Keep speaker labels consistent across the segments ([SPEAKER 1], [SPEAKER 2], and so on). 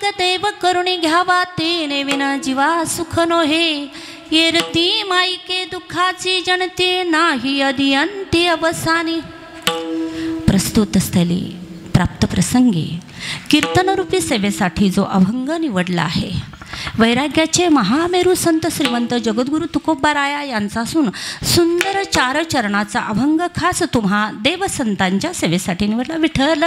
[SPEAKER 1] Mic देव करुणी घ्यावा तेने विना जीवा सुख नोहे. येरती माईके दुःखाची जनते नाही अदिअंती अवसानी. प्रस्तुत स्थली प्राप्त प्रसंगी कीर्तनरूपी सेवेसाठी जो अभंग निवडला आहे वैराग्याचे महामेरू संत श्रीमंत जगद्गुरु तुकोबाराया यांचा असून सुंदर 4 चरणाचा अभंग खास तुम्हा देवसंतांच्या सेवेसाठी निवडला. विठ्ठल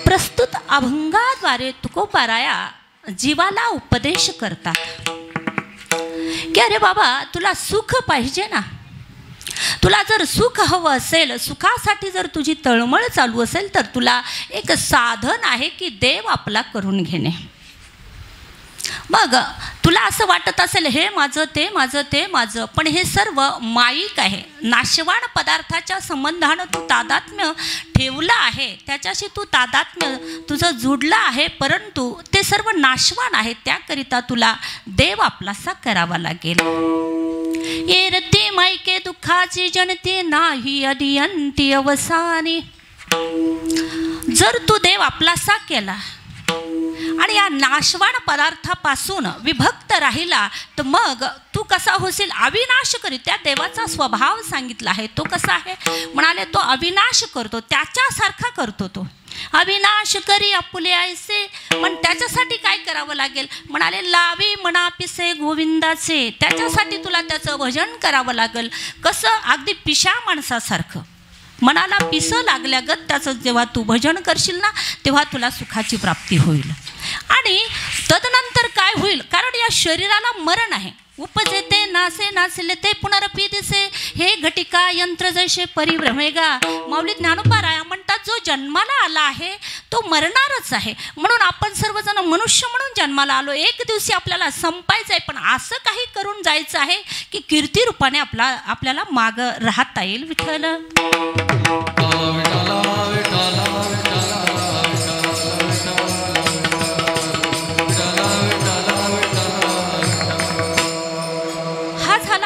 [SPEAKER 1] प्रस्तुत अभंगाद्वारे तुकोबाराया जीवाला उपदेश करतात की अरे बाबा तुला सुख पाहिजे ना. तुला जर सुख हवं असेल, सुखासाठी जर तुझी तळमळ चालू असेल तर तुला एक साधन आहे की देव आपला करून घेणे. मग तुला असं वाटत असेल हे माझं ते माझं ते माझं, पण हे सर्व माईक आहे. नाशवान पदार्थाच्या संबंधानं तू तादात्म्य ठेवलं आहे, त्याच्याशी तू तादात्म्य तुझं जुडलं आहे, परंतु ते सर्व नाशवान आहे. त्याकरिता तुला देव आपलासा करावा लागेल. येरती माईके दुःखाची जनते नाही अदिअंती अवसानी. जर तू देव आपलासा केला आणि या नाशवान पदार्थापासून विभक्त राहिला तर मग तू कसा होशील? अविनाश करी. त्या देवाचा स्वभाव सांगितला आहे. तो कसा आहे? म्हणाले तो अविनाश करतो, त्याच्यासारखा करतो. तो अविनाश करी आपुले ऐसे. पण त्याच्यासाठी काय करावं लागेल? म्हणाले लावी मना पिसे गोविंदाचे. त्याच्यासाठी तुला त्याचं भजन करावं लागेल. कसं? अगदी पिशा माणसासारखं मनाला पिसं लागल्यागत त्याचं जेव्हा तू भजन करशील ना तेव्हा तुला सुखाची प्राप्ती होईल. आणि तदनंतर काय होईल? कारण या शरीराला मरण आहे. उपजे ते नासे नासिले ते पुनरपी दिसे हे घटिका यंत्र जैसे परिभ्रमेगा. माऊली ज्ञानोबाराया म्हणतात जो जन्माला आला आहे तो मरणारच आहे. म्हणून आपण सर्वजण मनुष्य म्हणून जन्माला आलो. एक दिवशी आपल्याला संपायचं आहे, पण असं काही करून जायचं आहे की कीर्ती रूपाने आपल्याला माग राहता येईल. विठ्ठल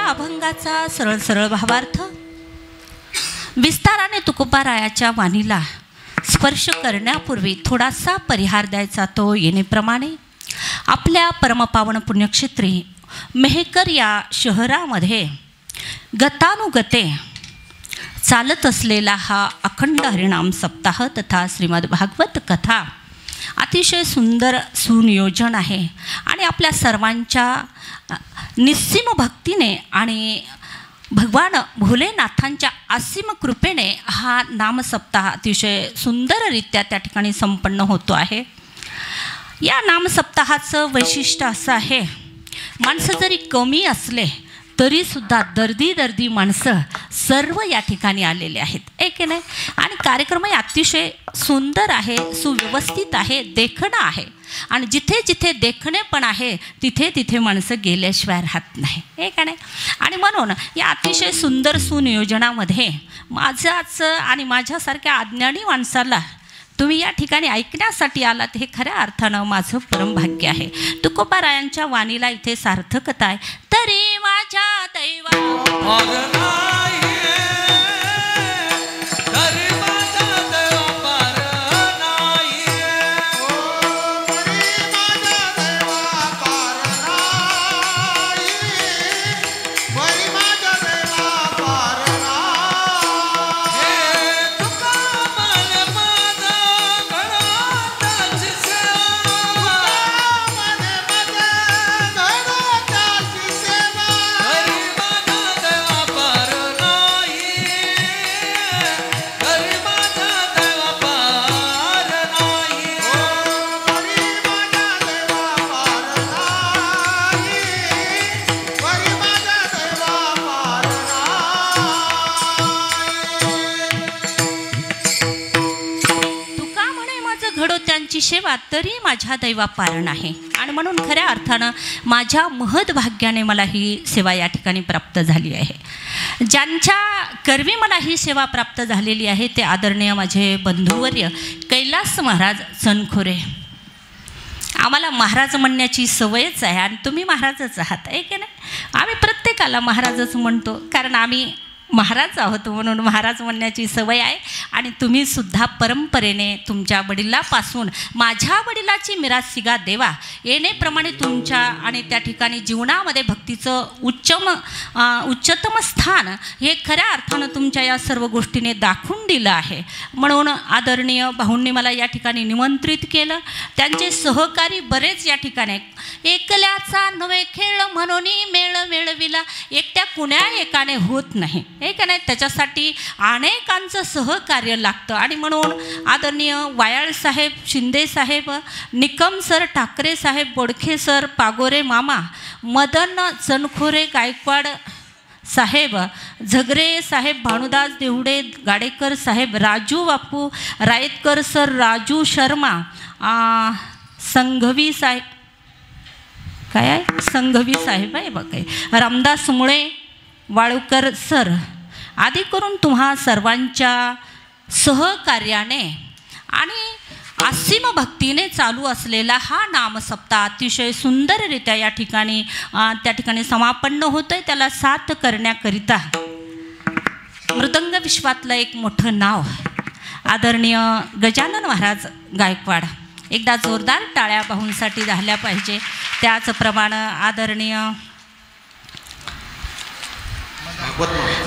[SPEAKER 1] अभंगाचा सरळ सरळ भावार्थ. विस्ताराने तुकोबारायाच्या वाणीला स्पर्श करण्यापूर्वी थोडासा परिहार द्यायचा तो येणेप्रमाणे आपल्या परमपावन पुण्यक्षेत्री मेहकर या शहरामध्ये गतानुगते चालत असलेला हा अखंड हरिनाम सप्ताह तथा श्रीमद भागवत कथा अतिशय सुंदर सुनियोजन आहे. आणि आपल्या सर्वांच्या निस्सीम भक्तीने आणि भगवान भोलेनाथांच्या असीम कृपेने हा नामसप्ताह अतिशय सुंदररित्या त्या ठिकाणी संपन्न होतो आहे. या नामसप्ताहाचं वैशिष्ट्य असं आहे, माणसं जरी कमी असले तरीसुद्धा दर्दी माणसं सर्व या ठिकाणी आलेले आहेत, एक नाही. आणि कार्यक्रमही अतिशय सुंदर आहे, सुव्यवस्थित आहे, देखणं आहे. आणि जिथे जिथे देखणे पण आहे तिथे तिथे माणसं गेल्याशिवाय राहत नाही, एक नाही. आणि म्हणून या अतिशय सुंदर सुनियोजनामध्ये माझ्याच आणि माझ्यासारख्या अज्ञानी माणसाला तुम्ही या ठिकाणी ऐकण्यासाठी आलात हे खऱ्या अर्थानं माझं परमभाग्य आहे. तुकोबारायांच्या वाणीला इथे सार्थकता आहे. तरी माझ्या दैवा सेवा तरी माझ्या दैवा पारण आहे. आणि म्हणून खऱ्या अर्थानं माझ्या महद भाग्याने मला ही सेवा या ठिकाणी प्राप्त झाली आहे. ज्यांच्या कर्वी मला ही सेवा प्राप्त झालेली आहे ते आदरणीय माझे बंधुवर्य कैलास महाराज चनखोरे. आम्हाला महाराज म्हणण्याची सवयच आहे आणि तुम्ही महाराजच आहात, आहे की नाही. आम्ही प्रत्येक प्रत्येकाला महाराजच म्हणतो, कारण आम्ही महाराज आहोत म्हणून महाराज म्हणण्याची सवय आहे. आणि तुम्हीसुद्धा परंपरेने तुमच्या वडिलापासून माझ्या वडिलाची मिरासिगा देवा येण्याप्रमाणे तुमच्या आणि त्या ठिकाणी जीवनामध्ये भक्तीचं उच्चतम स्थान हे खऱ्या अर्थानं तुमच्या या सर्व गोष्टीने दाखवून दिलं आहे. म्हणून आदरणीय भाऊंनी मला या ठिकाणी निमंत्रित केलं. त्यांचे सहकारी बरेच या ठिकाणी, एकल्याचा नवे खेळ म्हणून मेळ मेळविला, एकट्या कुण्या एकाने होत नाही, हे का नाही. त्याच्यासाठी अनेकांचं सहकार्य लागतं. आणि म्हणून आदरणीय वायाळ साहेब, शिंदे साहेब, निकम सर, ठाकरे साहेब, बोडखे सर, पागोरे मामा, मदन चनखोरे गायकवाड साहेब, झगरे साहेब, भानुदास देवडे, गाडेकर साहेब, राजू बापू रायतकर सर, राजू शर्मा, संघवी साहेब, काय आहे संघवी साहेब आहे बघ, रामदास मुळे, वाळूकर सर आदी करून तुम्हा सर्वांच्या सहकार्याने आणि असीम भक्तीने चालू असलेला हा नामसप्ताह अतिशय सुंदररित्या या ठिकाणी त्या ठिकाणी समापन्न होतोय. त्याला साथ करण्याकरिता मृदंग विश्वातलं एक मोठं नाव आदरणीय गजानन महाराज गायकवाड, एकदा जोरदार टाळ्या भाऊंसाठी झाल्या पाहिजे. त्याचप्रमाणे आदरणीय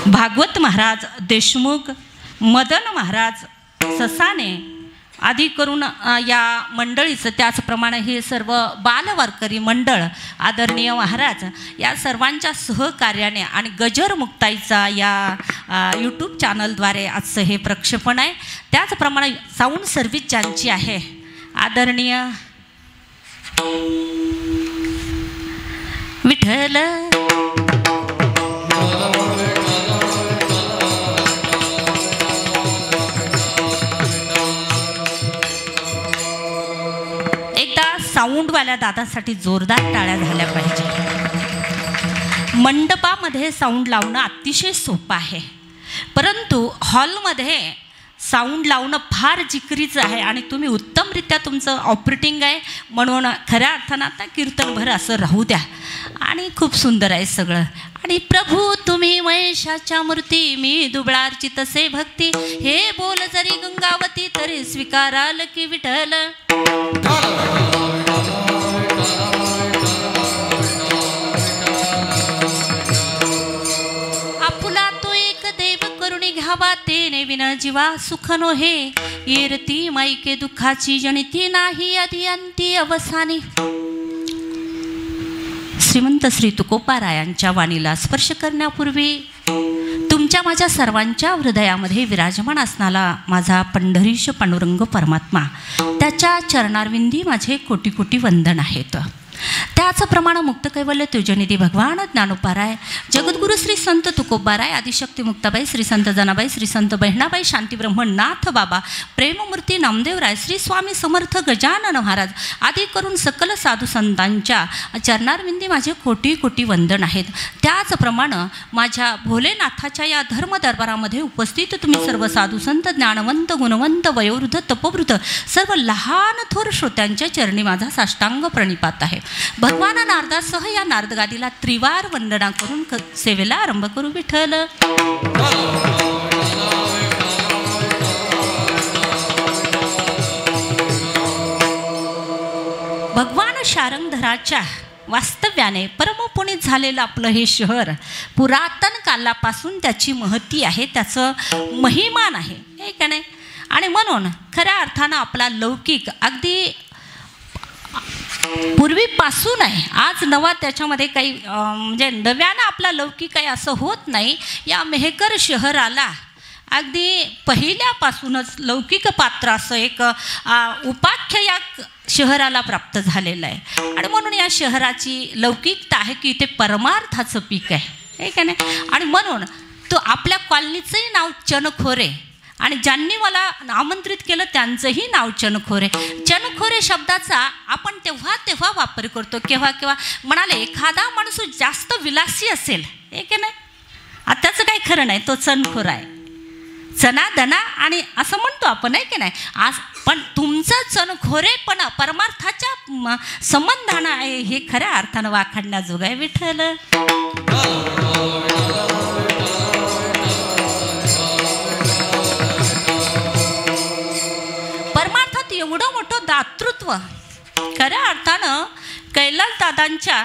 [SPEAKER 1] भागवत महाराज देशमुख, मदन महाराज ससाने आदी करून या मंडळीचं, त्याचप्रमाणे हे सर्व बालवारकरी मंडळ आदरणीय महाराज या सर्वांच्या सहकार्याने आणि गजर मुक्ताईचा या यूट्यूब चॅनलद्वारे आजचं हे प्रक्षेपण आहे. त्याचप्रमाणे साऊंड सर्व्हिस ज्यांची आहे आदरणीय विठ्ठल साऊंडवाल्या दादासाठी जोरदार टाळ्या झाल्या पाहिजे. मंडपामध्ये साऊंड लावणं अतिशय सोपं आहे, परंतु हॉलमध्ये साऊंड लावणं फार जिकरीचं आहे. आणि तुम्ही उत्तमरित्या तुमचं ऑपरेटिंग आहे म्हणून खऱ्या अर्थानं आता कीर्तनभर असं राहू द्या. आणि खूप सुंदर आहे सगळं. आणि प्रभू तुम्ही महेशाच्या मूर्ती, मी दुबळार्ची तसे भक्ती, हे बोल जरी गंगावती तरी स्वीकाराल की विठ्ठल. आपुला तो एक देव करुणी घ्यावा, तेने विना जीवा सुख नो हे, येरती माईके दुःखाची जनिती नाही आधी अंती अवसानी. श्रीमंत श्री तुकोबारायांच्या वाणीला स्पर्श करण्यापूर्वी तुमच्या माझ्या सर्वांच्या हृदयामध्ये विराजमान असणारा माझा पंढरीश पांडुरंग परमात्मा, त्याच्या चरणारविंदी माझे कोटी कोटी वंदन आहेत. त्याचप्रमाणे मुक्त कैवल्य तुजनिधी भगवान ज्ञानोपाराय, जगद्गुरु श्री संत तुकोबाराय, आदिशक्ती मुक्ताबाई, श्री संत जनाबाई, श्री संत बहिणाबाई, शांती ब्रह्मनाथ बाबा, प्रेममूर्ती नामदेवराय, श्री स्वामी समर्थ गजानन महाराज आदी करून सकल साधू संतांच्या चरणारविंदी माझे कोटी कोटी वंदन आहेत. त्याचप्रमाणे माझ्या भोलेनाथाच्या या धर्म दरबारामध्ये उपस्थित तुम्ही सर्व साधू संत, ज्ञानवंत, गुणवंत, वयोवृद्ध, तपोवृद्ध सर्व लहान थोर श्रोत्यांच्या चरणी माझा साष्टांग प्रणिपात आहे. भगवान नारदासह या नारदगादीला त्रिवार वंदना करून सेवेला आरंभ करू. विठ्ठल भगवान शारंगधराच्या वास्तव्याने परमपुनीत झालेलं आपलं हे शहर पुरातन कालापासून त्याची महती आहे, त्याचं महिमान आहे, हे का नाही. आणि म्हणून खऱ्या अर्थानं आपला लौकिक अगदी पूर्वीपासून आहे, आज नवा त्याच्यामध्ये काही म्हणजे नव्यानं आपला लौकिक आहे असं होत नाही. या मेहकर शहराला अगदी पहिल्यापासूनच लौकिक पात्र असं एक उपाख्य या शहराला प्राप्त झालेलं आहे. आणि म्हणून या शहराची लौकिकता आहे की इथे परमार्थाचं पीक आहे, हे का नाही. आणि म्हणून तो आपल्या कॉलनीचंही नाव चनखोरे, आणि ज्यांनी मला आमंत्रित केलं त्यांचंही नाव चनखोरे. चनखोरे शब्दाचा आपण तेव्हा तेव्हा वापर करतो, केव्हा केव्हा म्हणाले एखादा माणूस जास्त विलासी असेल, हे की नाही, त्याचं काही खरं नाही, तो चनखोर आहे, चना दना आणि असं म्हणतो आपण, आहे की नाही. आज पण तुमचं चनखोरेपण परमार्थाच्या संबंधानं आहे, हे खऱ्या अर्थानं वाखाणण्याजोगं आहे. विठ्ठल महत्त्व खऱ्या अर्थानं कैलासदादांच्या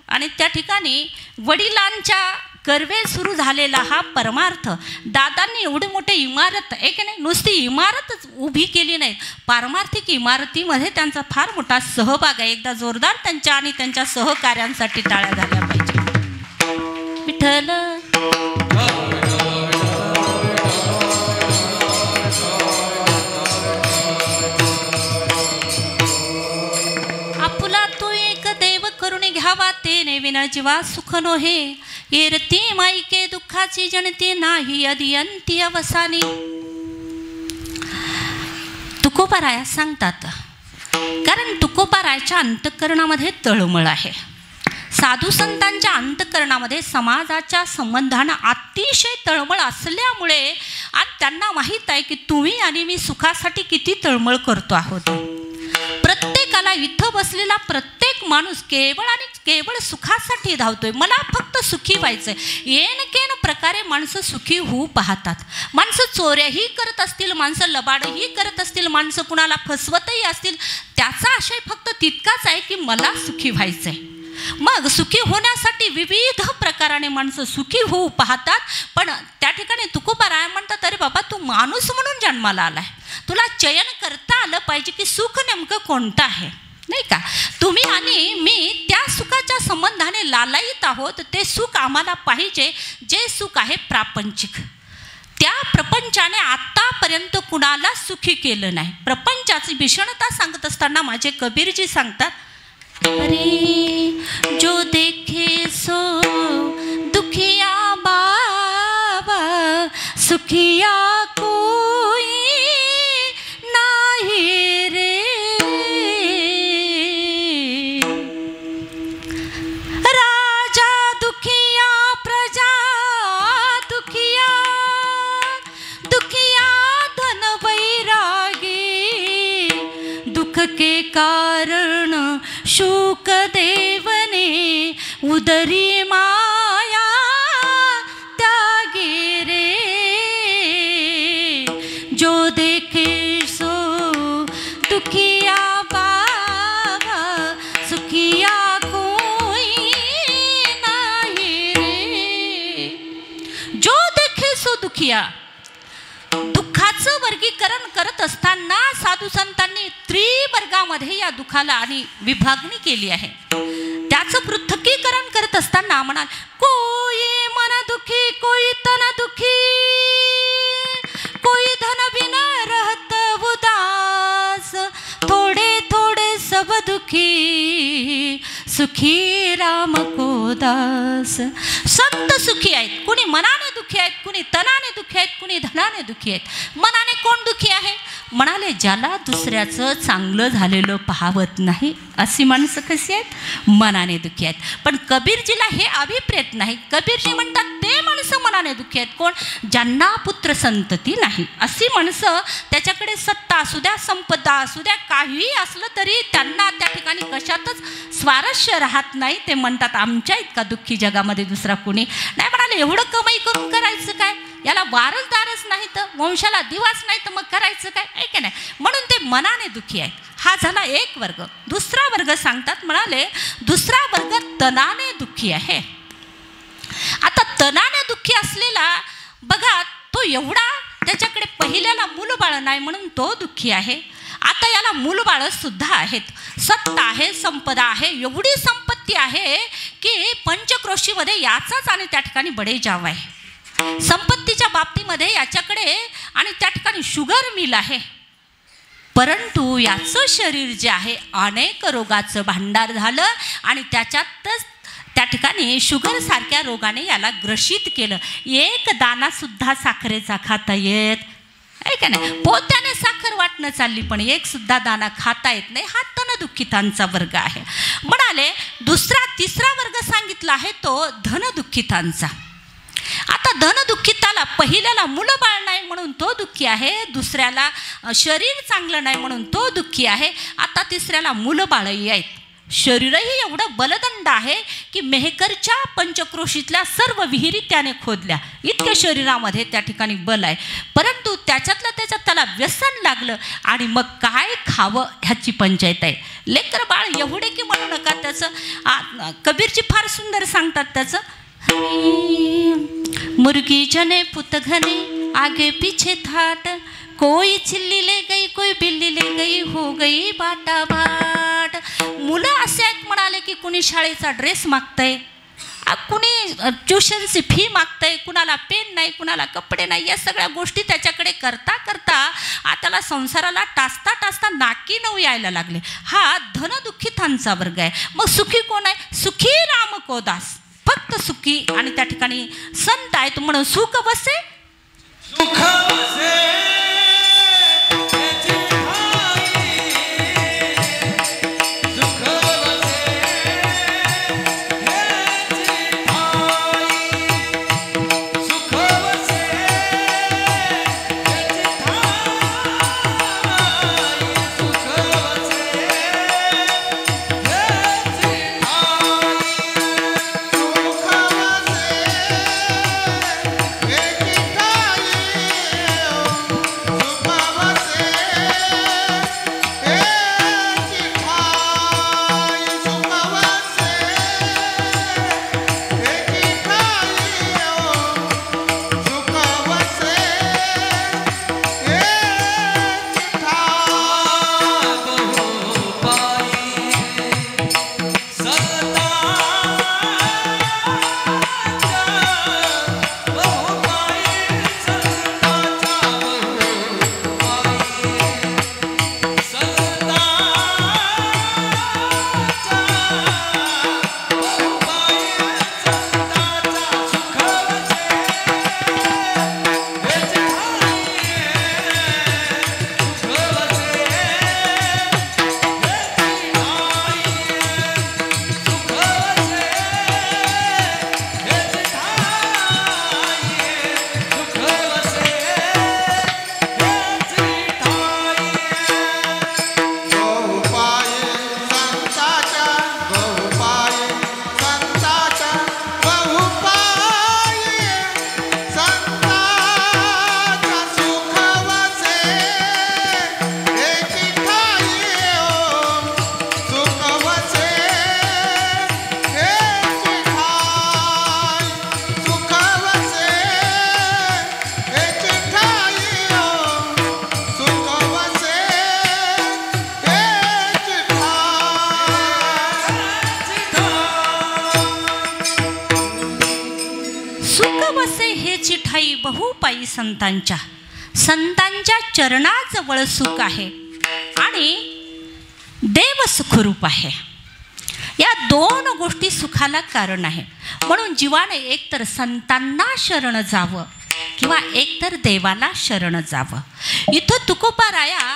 [SPEAKER 1] आणि त्या ठिकाणी वडिलांच्या गर्भे सुरू झालेला हा परमार्थ. दादांनी एवढी मोठी इमारत एक नाही, नुसती इमारतच उभी केली नाही, पारमार्थिक इमारतीमध्ये त्यांचा फार मोठा सहभाग आहे. एकदा जोरदार त्यांच्या आणि त्यांच्या सहकार्यांसाठी टाळ्या झाल्या पाहिजे. विठ्ठल आपुला तो एक देव करून घ्यावा, ते नेविना जीवा सुख नोहे. येरती माईके दुःखाची जनते नाही अदियंती अवसानी. तुकोबाराया सांगतात, कारण तुकोबारायाच्या अंतःकरणामध्ये तळमळ आहे. साधू संतांच्या अंतःकरणामध्ये समाजाच्या संबंधांना अतिशय तळमळ असल्यामुळे आणि त्यांना माहीत आहे की तुम्ही आणि मी सुखासाठी किती तळमळ करतो आहोत. प्रत्येकाला इथं बसलेला प्रत्येक माणूस केवळ आणि केवळ सुखासाठी धावतोय. मला फक्त सुखी व्हायचंय. येनकेन प्रकारे माणसं सुखी होऊ पाहतात. माणसं चोऱ्याही करत असतील, माणसं लबाडही करत असतील, माणसं कुणाला फसवतही असतील. त्याचा आशय फक्त तितकाच आहे की मला सुखी व्हायचंय. मग सुखी होण्यासाठी विविध प्रकाराने माणसं सुखी होऊ पाहतात. पण त्या ठिकाणी तुकोबाराया म्हणतात, अरे बाबा तू माणूस म्हणून जन्माला आलाय, तुला चयन करता आलं पाहिजे की सुख नेमकं कोणतं आहे, नाही का. तुम्ही आणि मी त्या सुखाच्या संबंधाने लालायित आहोत. ते सुख आम्हाला पाहिजे जे सुख आहे प्रापंचिक. त्या प्रपंचाने आतापर्यंत कुणाला सुखी केलं नाही. प्रपंचाची भीषणता सांगत असताना माझे कबीरजी सांगतात, अरे जो देखे सो दुखिया बाबा, सुखिया कोई नाही रे. राजा दुखिया प्रजा दुखिया, दुखिया धन वैरागी, दुख के कारण शुक देवने उदरी माया त्यागे रे. जो देखे सो दुखिया बाबा, सुखिया कोई नाही रे. जो देखे सो दुखिया. दुःखाचं वर्गीकरण करत असताना साधू संतांनी त्रिवर्गामध्ये या दुःखाला आणि विभागणी केली आहे. त्याचं पृथक्कीकरण करत असताना म्हणाल, कोई मन दुखी कोई तन दुखी, कोई धन बिन रहत उदास, थोडे थोडे सब दुखी, सुखी राम को दास. संत सुखी आहेत, कुणी मनाने दुखी आहेत, कुणी तनाने दुखी आहेत, कुणी धनाने दुखी आहेत. मनाने कोण दुखी आहे? म्हणाले, ज्याला दुसऱ्याचं चांगलं झालेलं पाहवत नाही अशी माणसं कशी आहेत? मनाने दुखी आहेत. पण कबीरजीला हे अभिप्रेत नाही. कबीरजी म्हणतात ते माणसं मनाने दुखी आहेत. कोण? ज्यांना पुत्र संतती नाही अशी माणसं. त्याच्याकडे सत्ता असू द्या, संपदा असू द्या, काहीही असलं तरी त्यांना त्या ठिकाणी कशातच स्वारस्य राहत नाही. ते म्हणतात आमच्या इतका दुःखी जगामध्ये दुसरा कुणी नाही. म्हणाले, एवढं कमाई करून करायचं काय? याला वारसदारच नाही तर, वंशाला दिवाच नाही तर मग करायचं काय? आहे की नाही. म्हणून ते मनाने दुखी आहेत. हा झाला एक वर्ग. दुसरा वर्ग सांगतात, म्हणाले दुसरा वर्ग तनाने दुखी आहे. आता तनाने दुखी असलेला बघा, तो एवढा त्याच्याकडे पहिल्याला मूलबाळ नाही म्हणून तो दुःखी आहे. आता याला मूलबाळ सुद्धा आहेत, सत्ता आहे, संपदा आहे, एवढी संपत्ती आहे की पंचक्रोशीमध्ये याचाच आणि त्या ठिकाणी बडेजाव आहे. संपत्तीच्या बाबतीमध्ये याच्याकडे आणि त्या ठिकाणी शुगर मिल आहे. परंतु याचं शरीर जे आहे अनेक रोगाचं भांडार झालं आणि त्याच्यातच त्या ठिकाणी शुगर सारख्या रोगाने याला ग्रसित केलं. एक दाना सुद्धा साखरेचा खाता येत आहे का नाही. पोत्याने साखर वाटणं चालली पण एक सुद्धा दाना खाता येत नाही. हा तनदुःखितांचा वर्ग आहे. म्हणाले दुसरा तिसरा वर्ग सांगितला आहे तो धनदुःखितांचा. आता धनदुःखिताला पहिल्याला मुलंबाळ नाही म्हणून तो दुःखी आहे, दुसऱ्याला शरीर चांगलं नाही म्हणून तो दुःखी आहे, आता तिसऱ्याला मुलंबाळही आहेत शरीरही एवढं बलदंड आहे की मेहकरच्या पंचक्रोशीतल्या सर्व विहिरी त्याने खोदल्या, इतक्या शरीरामध्ये त्या ठिकाणी बल आहे. परंतु त्याच्यातल्या त्याच्यात त्याला व्यसन लागलं आणि मग काय खावं ह्याची पंचायत आहे. लेकर बाळ एवढे की म्हणू नका. त्याचं कबीरची फार सुंदर सांगतात त्याचं, मुर्गी जने पुत घने आगे पीछे थाट, कोई चिल्ली ले गई कोई बिल्ली ले गई हो गई बाटा बाट. मुलं असे आहेत म्हणाले की कुणी शाळेचा ड्रेस मागतंय, कुणी ट्युशनची फी मागतंय, कुणाला पेन नाही, कुणाला कपडे नाही. या सगळ्या गोष्टी त्याच्याकडे करता करता त्याला संसाराला टाचता टाचता नाकी नऊ यायला लागले. हा धनदुःखितांचा वर्ग आहे. मग सुखी कोण आहे? सुखी राम को दास, फक्त सुखी. आणि त्या ठिकाणी संत आहेत म्हणून सुख बसे
[SPEAKER 2] सुख बसे
[SPEAKER 1] बहुपायी संतांच्या चरणाजवळ सुख आहे आणि देव सुखरूप आहे. या दोन गोष्टी सुखाला कारण आहे. म्हणून जीवाने एकतर संतांना शरण जावं किंवा एकतर देवाला शरण जावं. इथं तुकोबाराया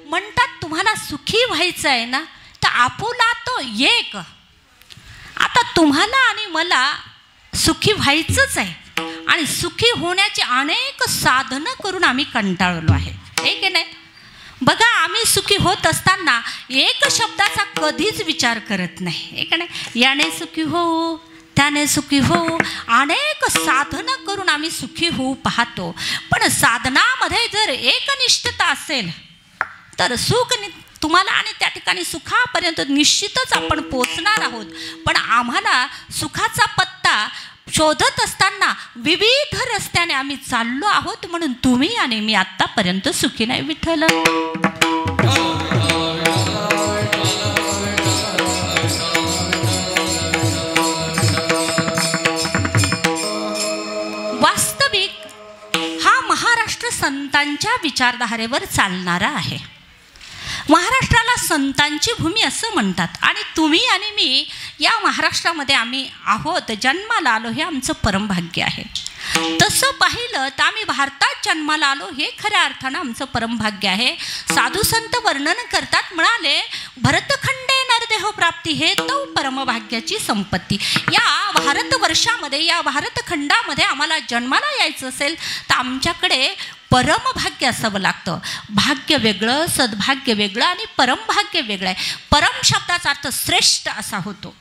[SPEAKER 1] म्हणतात तुम्हाला सुखी व्हायचं आहे ना तर आपुला तो एक. आता तुम्हाला आणि मला सुखी व्हायचंच आहे आणि सुखी होण्याची अनेक साधनं करून आम्ही कंटाळलो आहे, हे की नाही. बघा आम्ही सुखी होत असताना एक शब्दाचा कधीच विचार करत नाही, हे की नाही. याने सुखी होऊ, त्याने सुखी होऊ, अनेक साधनं करून आम्ही सुखी होऊ पाहतो. पण साधनामध्ये जर एकनिष्ठता असेल तर सुख तुम्हाला आणि त्या ठिकाणी सुखापर्यंत निश्चितच आपण पोचणार आहोत. पण आम्हाला सुखाचा पत्ता शोधत असताना विविध रस्त्याने आम्ही चाललो आहोत. म्हणून तुम्ही आणि मी आत्तापर्यंत सुखी नाही विठ्ठल. वास्तविक हा महाराष्ट्र संतांच्या विचारधारेवर चालणारा आहे. महाराष्ट्राला संतांची भूमी असं म्हणतात आणि तुम्ही आणि मी या महाराष्ट्रामध्ये आम्ही आहोत, जन्माला आलो, हे आमचं परमभाग्य आहे. तसं पाहिलं तर आम्ही भारतात जन्माला आलो हे खऱ्या अर्थानं आमचं परमभाग्य आहे. साधू संत वर्णन करतात, म्हणाले भरतखंडे नरदेह प्राप्ती हे तो परमभाग्याची संपत्ती. या भारतवर्षामध्ये, या भारतखंडामध्ये आम्हाला जन्माला यायचं असेल तर आमच्याकडे परमभाग्य असावं लागतं. भाग्य वेगळं, सद्भाग्य वेगळं आणि परमभाग्य वेगळं आहे. परम शब्दाचा अर्थ श्रेष्ठ असा होतो.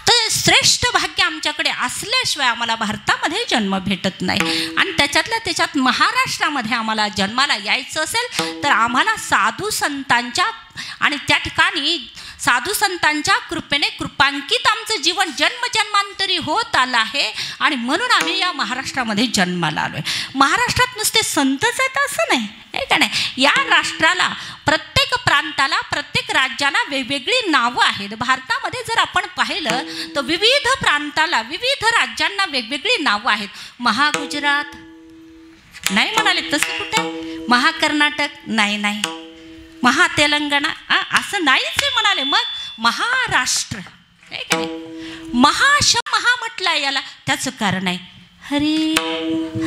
[SPEAKER 1] तर श्रेष्ठ भाग्य आमच्याकडे असल्याशिवाय आम्हाला भारतामध्ये जन्म भेटत नाही. आणि त्याच्यात महाराष्ट्रामध्ये आम्हाला जन्माला यायचं असेल तर आम्हाला साधू संतांच्या आणि त्या ठिकाणी साधू संतांच्या कृपेने कृपांकित आमचं जीवन जन्मजन्मांतरी होत आलं आहे. आणि म्हणून आम्ही या महाराष्ट्रामध्ये जन्माला आलो आहे. महाराष्ट्रात नुसते संतच आहेत असं नाही, आहे का नाही. या राष्ट्राला, प्रत्येक प्रांताला, प्रत्येक राज्याला वेगवेगळी नावं आहेत. भारतामध्ये जर आपण पाहिलं तर विविध प्रांताला, विविध राज्यांना वेगवेगळी नावं आहेत. महागुजरात नाही म्हणाले तसं कुठे, महाकर्नाटक नाही, महातेलंगणा असं नाहीच आहे म्हणाले. मग महाराष्ट्र, आहे का नाही. महा म्हटलं याला, त्याचं कारण आहे हरी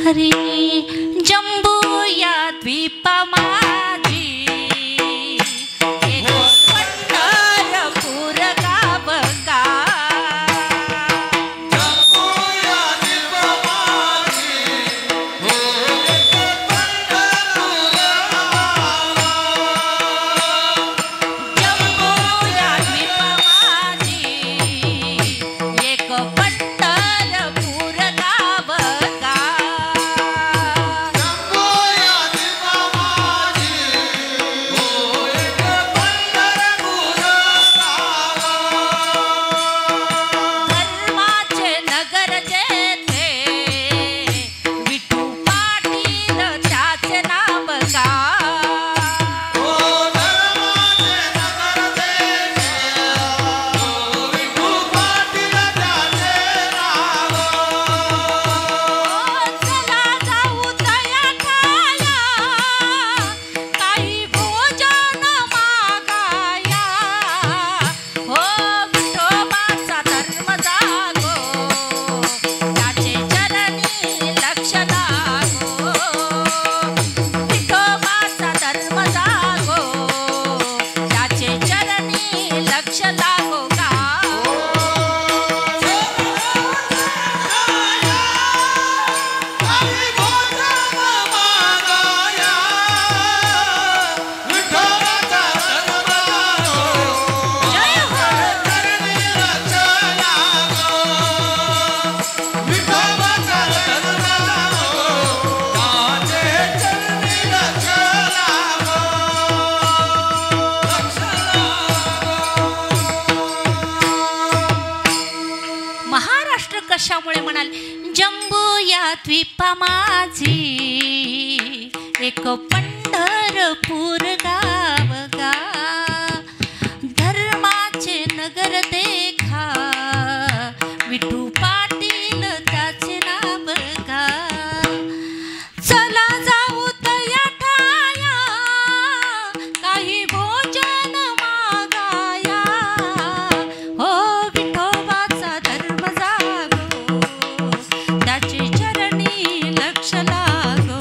[SPEAKER 1] हरी जंबू या द्वीपा माझी पंढरपूर गाव गा. कशामुळे म्हणाल, जंबू या द्वीपा माझी एक पंढरपूर गाव गा. धर्माचे नगर देखा विठू पाटील त्याचे नाव गा. चला जाऊ तया ठाया काही भोजन मागाया. हो विठोबाचा धर्म जागो त्याचे चरणी लक्ष लागो.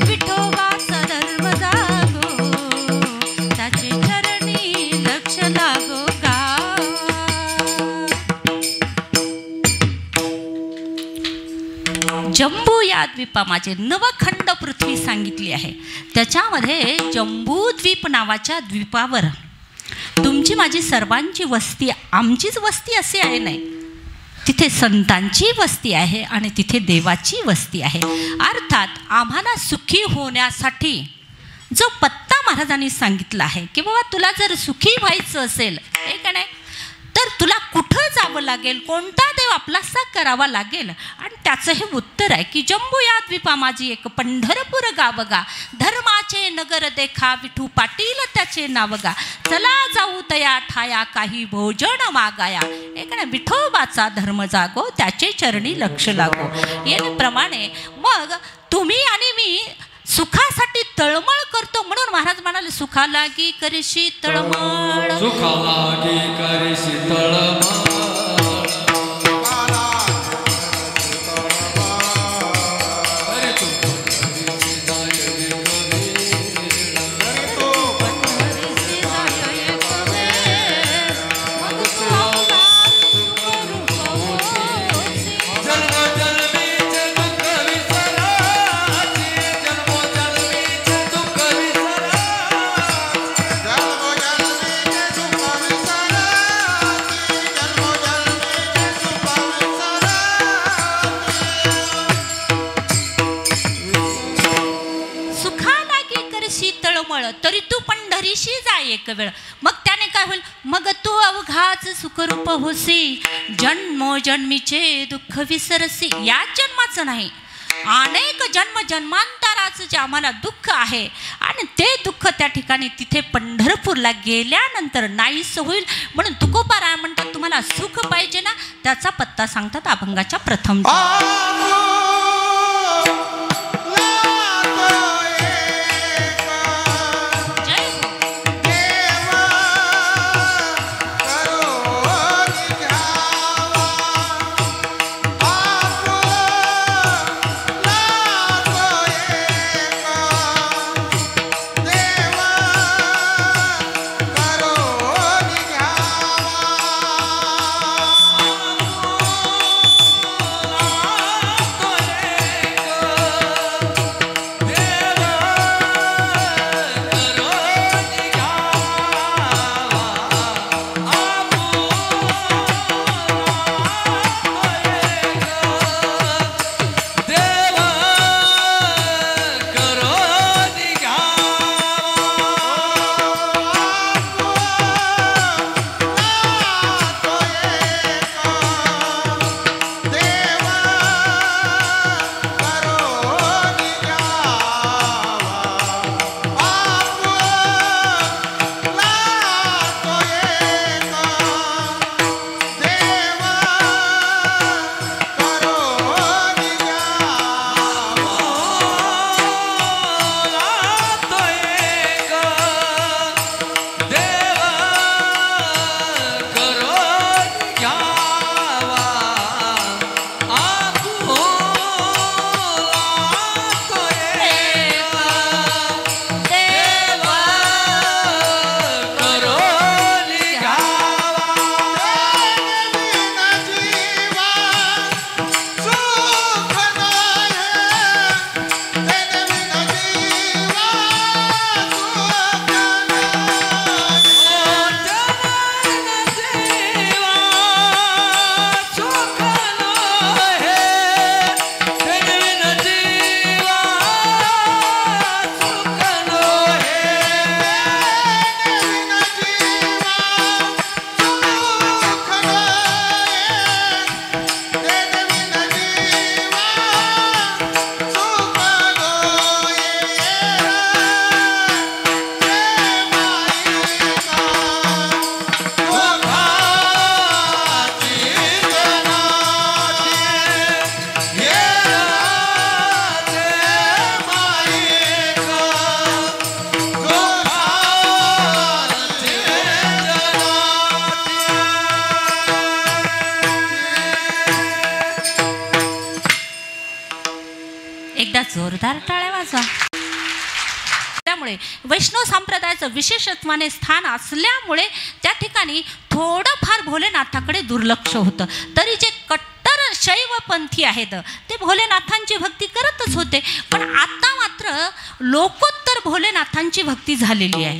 [SPEAKER 1] विठोबाचा धर्म जागो त्याचे चरणी लक्ष लागो गा. जंबू या द्वीपा माझे नवखंड पृथ्वी सांगितली आहे. त्याच्यामध्ये जंबूद्वीप नावाच्या द्वीपावर तुमची माझी सर्वांची वस्ती, आमचीच वस्ती असे आहे नाही. तिथे संतांची वस्ती आहे आणि तिथे देवाची वस्ती आहे. अर्थात आम्हाला सुखी होण्यासाठी जो पत्ता महाराजांनी सांगितला आहे की बाबा तुला जर सुखी व्हायचं असेल, हे का नाही, तर तुला कुठं जावं लागेल, कोणता देव आपलासा करावा लागेल. आणि त्याचं हे उत्तर आहे की जंबू या द्वीपा माझी एक पंढरपूर गाव गा. धर्माचे नगर देखा विठू पाटील त्याचे नाव गा. चला जाऊ तया ठाया काही भोजन मागाया. एक ना विठोबाचा धर्म जागो त्याचे चरणी लक्ष लागो. याप्रमाणे मग तुम्ही आणि मी सुखासाठी तळमळ करतो म्हणून महाराज म्हणाले सुखा लागी करशी तळमळ.
[SPEAKER 2] सुखा लागी करशी तळमळ.
[SPEAKER 1] हरीशी जा एक वेळ. मग त्याने काय होईल, मग तू अवघाच सुखरूप होसी, जन्मोजन्मीचे दुःख विसरसी. या जन्माचं नाही, अनेक जन्म जन्मांतराचं जे आम्हाला दुःख आहे आणि ते दुःख त्या ठिकाणी तिथे पंढरपूरला गेल्यानंतर नाहीस होईल. म्हणून तुकोबाराय म्हणतात, तुम्हाला सुख पाहिजे ना, त्याचा पत्ता सांगतात अभंगाच्या प्रथम. जोरदार टाळ्या वाजवा. त्यामुळे वैष्णव संप्रदायाचं विशेषत्वाने स्थान असल्यामुळे त्या ठिकाणी थोडंफार भोलेनाथाकडे दुर्लक्ष होतं. तरी जे कट्टर शैवपंथी आहेत ते भोलेनाथांची भक्ती करतच होते, पण आता मात्र लोकोत्तर भोलेनाथांची भक्ती झालेली आहे.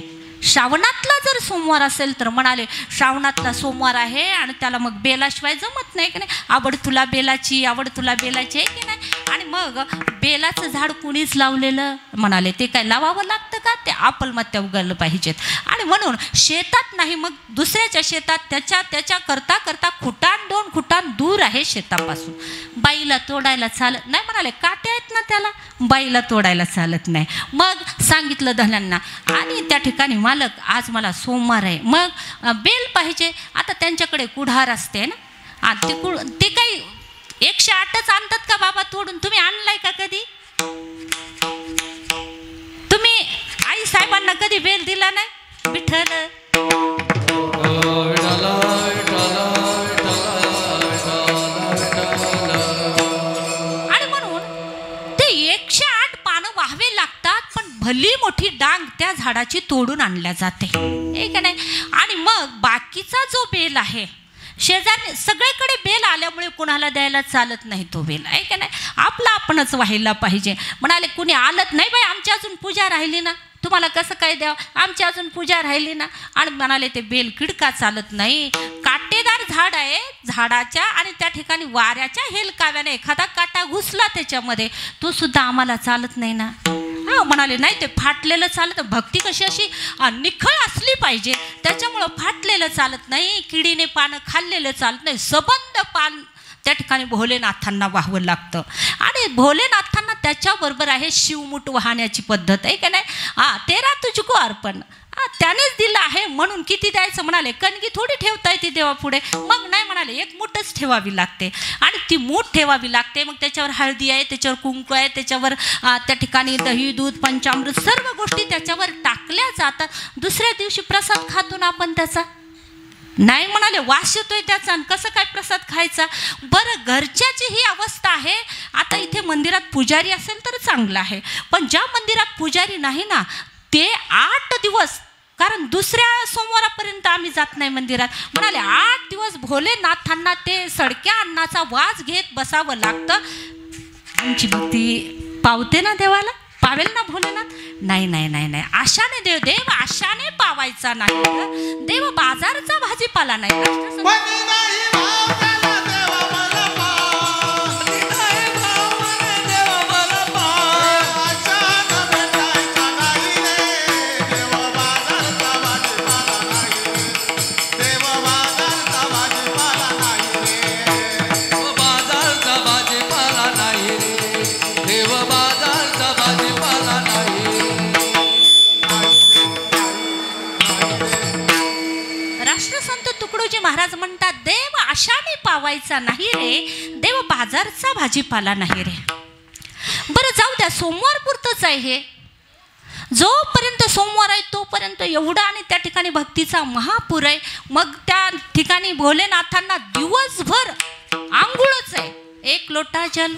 [SPEAKER 1] श्रावणातला जर सोमवार असेल तर म्हणाले श्रावणातला सोमवार आहे आणि त्याला मग बेलाशिवाय जमत नाही की नाही. आवड तुला बेलाची, आवड तुला बेलाची आहे की नाही. आणि मग बेलाचं झाड कुणीच लावलेलं म्हणाले ते काय लावावं लागतं का, ते आपलमत्या उगवलं पाहिजेत. आणि म्हणून शेतात नाही मग दुसऱ्याच्या शेतात त्याच्या करता करता खुटाण 2 खुटाण दूर आहे शेतापासून. बाईला तोडायला चालत नाही म्हणाले, काटे आहेत ना त्याला, बाईला तोडायला चालत नाही. मग सांगितलं धन्यांना आणि त्या ठिकाणी मालक आज मला सोमवार आहे, मग बेल पाहिजे. आता त्यांच्याकडे कुढार असते ना, ते काही 108च आणतात का बाबा तोडून. तुम्ही आणलाय का कधी? तुम्ही आई साहेबांना कधी बेल दिला नाही? विठ्ठल आणि म्हणून ते 108 पानं वाहवे लागतात, पण भली मोठी डांग त्या झाडाची तोडून आणल्या जाते हे का नाही. आणि मग बाकीचा जो बेल आहे शेजारी सगळीकडे बेल आल्यामुळे कुणाला द्यायला चालत नाही तो बेल आहे का नाही. आपला आपणच व्हायला पाहिजे. म्हणाले कुणी आलत नाही बाई, आमची अजून पूजा राहिली ना, तुम्हाला कसं काय द्यावं, आमची अजून पूजा राहिली ना. आणि म्हणाले ते बेल किडका चालत नाही, काटेदार झाड आहे झाडाच्या आणि त्या ठिकाणी वाऱ्याच्या हेलकाव्याने एखादा काटा घुसला त्याच्यामध्ये तो सुद्धा आम्हाला चालत नाही ना. म्हणाले नाही ते फाटलेलं चालत, भक्ती कशी अशी निखळ असली पाहिजे, त्याच्यामुळं फाटलेलं चालत नाही, किडीने पानं खाल्लेलं चालत नाही, सबंध पान त्या ठिकाणी भोलेनाथांना वाहावं लागतं. आणि भोलेनाथांना त्याच्याबरोबर आहे शिवमुठ वाहण्याची पद्धत आहे का नाही. तेरा तुझको अर्पण, त्यानेच दिलं आहे म्हणून किती द्यायचं म्हणाले, कणगी थोडी ठेवता येते देवापुढे, मग नाही म्हणाले एक मूठच ठेवावी लागते. आणि ती मूठ ठेवावी लागते, मग त्याच्यावर हळदी आहे, त्याच्यावर कुंकू आहे, त्याच्यावर त्या ठिकाणी दही दूध पंचामृत सर्व गोष्टी त्याच्यावर टाकल्या जातात. दुसऱ्या दिवशी प्रसाद खातो ना आपण त्याचा, नाही म्हणाले वास येतोय त्याचा, कसं काय प्रसाद खायचा. बरं घरच्याची ही अवस्था आहे. आता इथे मंदिरात पुजारी असेल तर चांगलं आहे, पण ज्या मंदिरात पुजारी नाही ना ते 8 दिवस, कारण दुसऱ्या सोमवारापर्यंत आम्ही जात नाही मंदिरात, म्हणाले 8 दिवस भोलेनाथांना ते सडक्या अन्नाचा वास घेत बसावं लागतं. आमची भक्ती पावते ना देवाला, पावेल ना भोलेनाथ. नाही नाही नाही नाही, आशाने देव आशाने पावायचा नाही, देव बाजारचा भाजीपाला नाही. महाराज म्हणतात देव आशाने पावायचा नाही रे, देव बाजारचा भाजीपाला नाही रे. बरं जाऊ द्या, सोमवार पुरतच आहे हे, जोपर्यंत सोमवार आहे तोपर्यंत एवढा, आणि त्या ठिकाणी भक्तीचा महापूर आहे. मग त्या ठिकाणी भोलेनाथांना दिवसभर आंघोळच आहे. 1 लोटा जल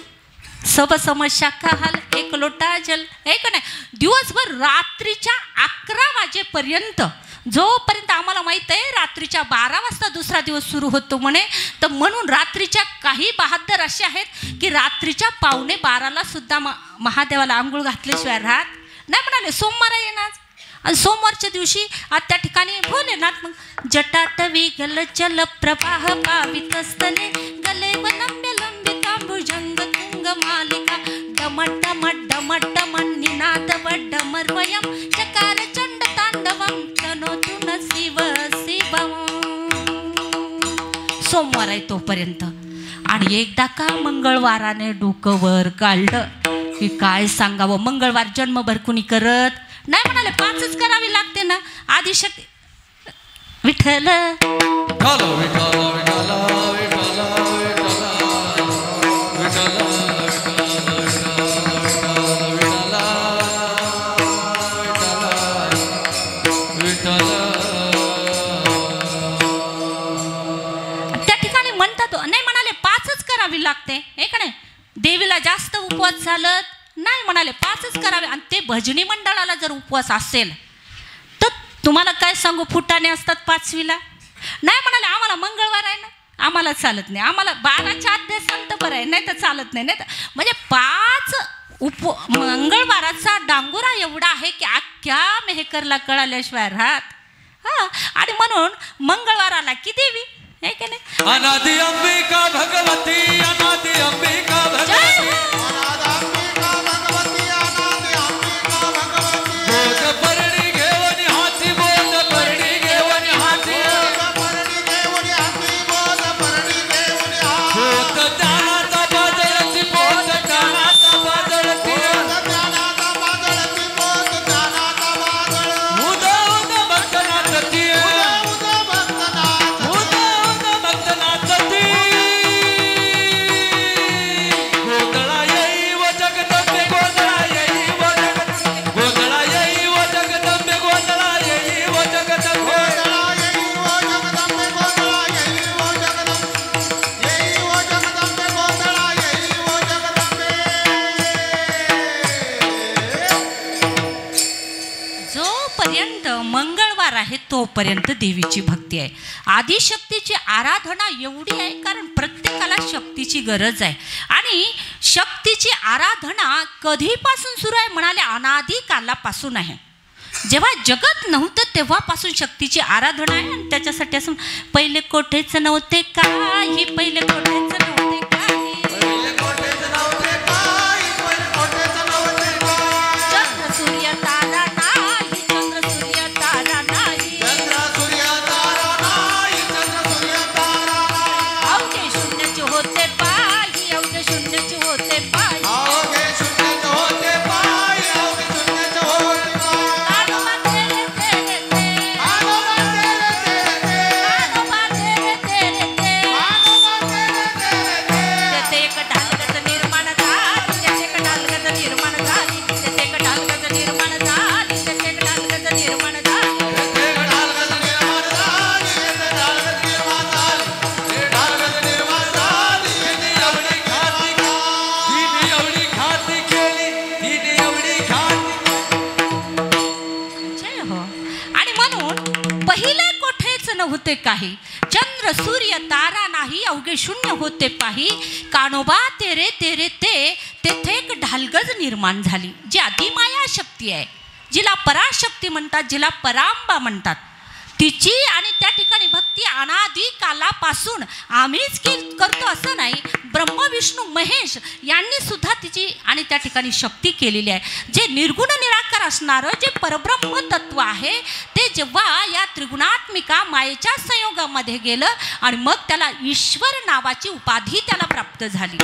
[SPEAKER 1] सब समस्या का हाल, 1 लोटा जल आहे का नाही. दिवसभर रात्रीच्या 11 वाजेपर्यंत, जोपर्यंत आम्हाला माहीत आहे रात्रीच्या 12 वाजता दुसरा दिवस सुरू होतो म्हणे, तर म्हणून रात्रीच्या काही बहादर असे आहेत की रात्रीच्या 11:15ला सुद्धा महादेवाला आंघोळ घातल्याशिवाय राहत नाही. म्हणाले सोमवार येणार, आणि सोमवारच्या दिवशी त्या ठिकाणी भोलेनाथ मग जटात विगल जल प्रवाह पावित स्थले गले वनम्य लंबिता भुजंग तुंग मालिका डमटम डमटम निनाद वडमर्वयम चकार चंड तांडवम तनोतुन शिव शिवम. सोमवार आहे तोपर्यंत. आणि एकदा का मंगळवाराने डोकं वर काढलं की काय सांगावं, मंगळवार जन्मभर कुणी करत नाही. म्हणाले 5च करावी लागते ना. आदिशक्ती विठ्ठल त्या ठिकाणी म्हणतात नाही, म्हणाले 5च करावी लागते हे का नाही. देवीला जास्त उपवास चालत नाही, म्हणाले 5च करावे. आणि ते भजनी मंडळाला जर उपवास असेल तर तुम्हाला काय सांगू, फुटाणे असतात 5वीला. नाही म्हणाले आम्हाला मंगळवार आहे ना, आम्हाला चालत नाही, आम्हाला 12च्या अध्याय संत बरं आहे, नाही तर चालत नाही. नाही तर म्हणजे 5 मंगळवाराचा डांगोरा एवढा आहे की अख्ख्या मेहकरला कळाल्याशिवाय राहत. आणि म्हणून मंगळवाराला की देवी है की नाही.
[SPEAKER 2] अनादि अंबिका भगवती, अनादि अंबिका भगवती,
[SPEAKER 1] तोपर्यंत देवीची भक्ती आहे. आदिशक्तीची आराधना एवढी आहे कारण प्रत्येकाला शक्तीची गरज आहे. आणि शक्तीची आराधना कधीपासून सुरू आहे म्हणाले, अनादी कालापासून आहे. जेव्हा जगत नव्हतं तेव्हापासून शक्तीची आराधना आहे. आणि त्याच्यासाठी असं पहिले कोठेच नव्हते काही, पहिले कोठेच नव्हते काही, जग अवघे शून्याचे होते पाय
[SPEAKER 2] अवघे शून्याचे होते पाय अवघे शून्याचे होते पाय
[SPEAKER 1] कानोबा तेरे तेरे ते
[SPEAKER 2] कानोबा तेरे तेरे ते
[SPEAKER 1] कानोबा तेरे तेरे ते
[SPEAKER 2] कानोबा तेरे तेरे ते
[SPEAKER 1] तेथे एक ढालगत निर्माण झाली तेथे एक ढालगत निर्माण झाली तेथे एक ढालगत निर्माण झाली तेथे एक ढालगत निर्माण झाली होते काही चंद्र सूर्य तारा नाही अवघे शून्य होते पाही कानोबा तेरे तेरे ते तेथे एक ढालगज निर्माण झाली जी आदिमाया शक्ती आहे जिला पराशक्ती म्हणतात जिला परांबा म्हणतात तिची आणि त्या ठिकाणी भक्ती अनादी कालापासून आम्हीच करतो असं नाही ब्रह्म विष्णू महेश यांनी सुद्धा तिची आणि त्या ठिकाणी शक्ती केलेली आहे जे निर्गुण निराकार असणारं जे परब्रह्म तत्व आहे ते जेव्हा या त्रिगुणात्मिका मायेच्या संयोगामध्ये गेलं आणि मग त्याला ईश्वर नावाची उपाधी त्याला प्राप्त झाली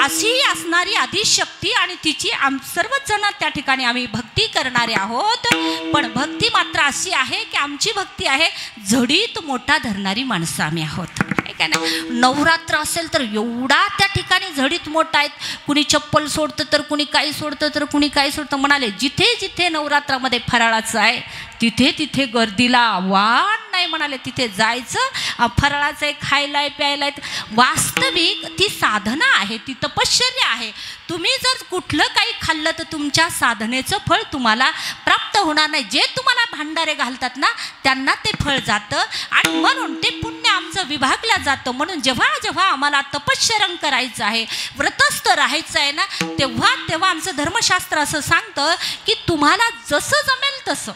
[SPEAKER 1] अशी असणारी आदिशक्ती आणि तिची सर्वच जण त्या ठिकाणी आम्ही भक्ती करणारे आहोत पण भक्ती मात्र अशी आहे की आमची भक्ती आहे झडीत मोठा धरणारी माणसं आम्ही आहोत काय ना नवरात्र असेल तर एवढा त्या ठिकाणी झडीत मोठा आहेत कुणी चप्पल सोडतं तर कुणी काही सोडतं तर कुणी काही सोडतं म्हणाले जिथे जिथे नवरात्रामध्ये फराळाचं आहे तिथे तिथे गर्दीला वाढ नाही म्हणाले तिथे जायचं फराळाचं आहे खायला आहे प्यायला आहे वास्तविक ती साधना आहे ती तपश्चर्या आहे तुम्ही जर कुठलं काही खाल्लं तर तुमच्या साधनेचं फळ तुम्हाला प्राप्त होणार नाही जे तुम्हाला भांडारे घालतात ना त्यांना ते फळ जातं आणि म्हणून ते पुण्य आमचं विभागलं जातं म्हणून जेव्हा जेव्हा आम्हाला तपश्चरण करायचं आहे व्रतस्थ राहायचं आहे ना तेव्हा तेव्हा आमचं धर्मशास्त्र असं सांगतं की तुम्हाला जसं जमेल तसं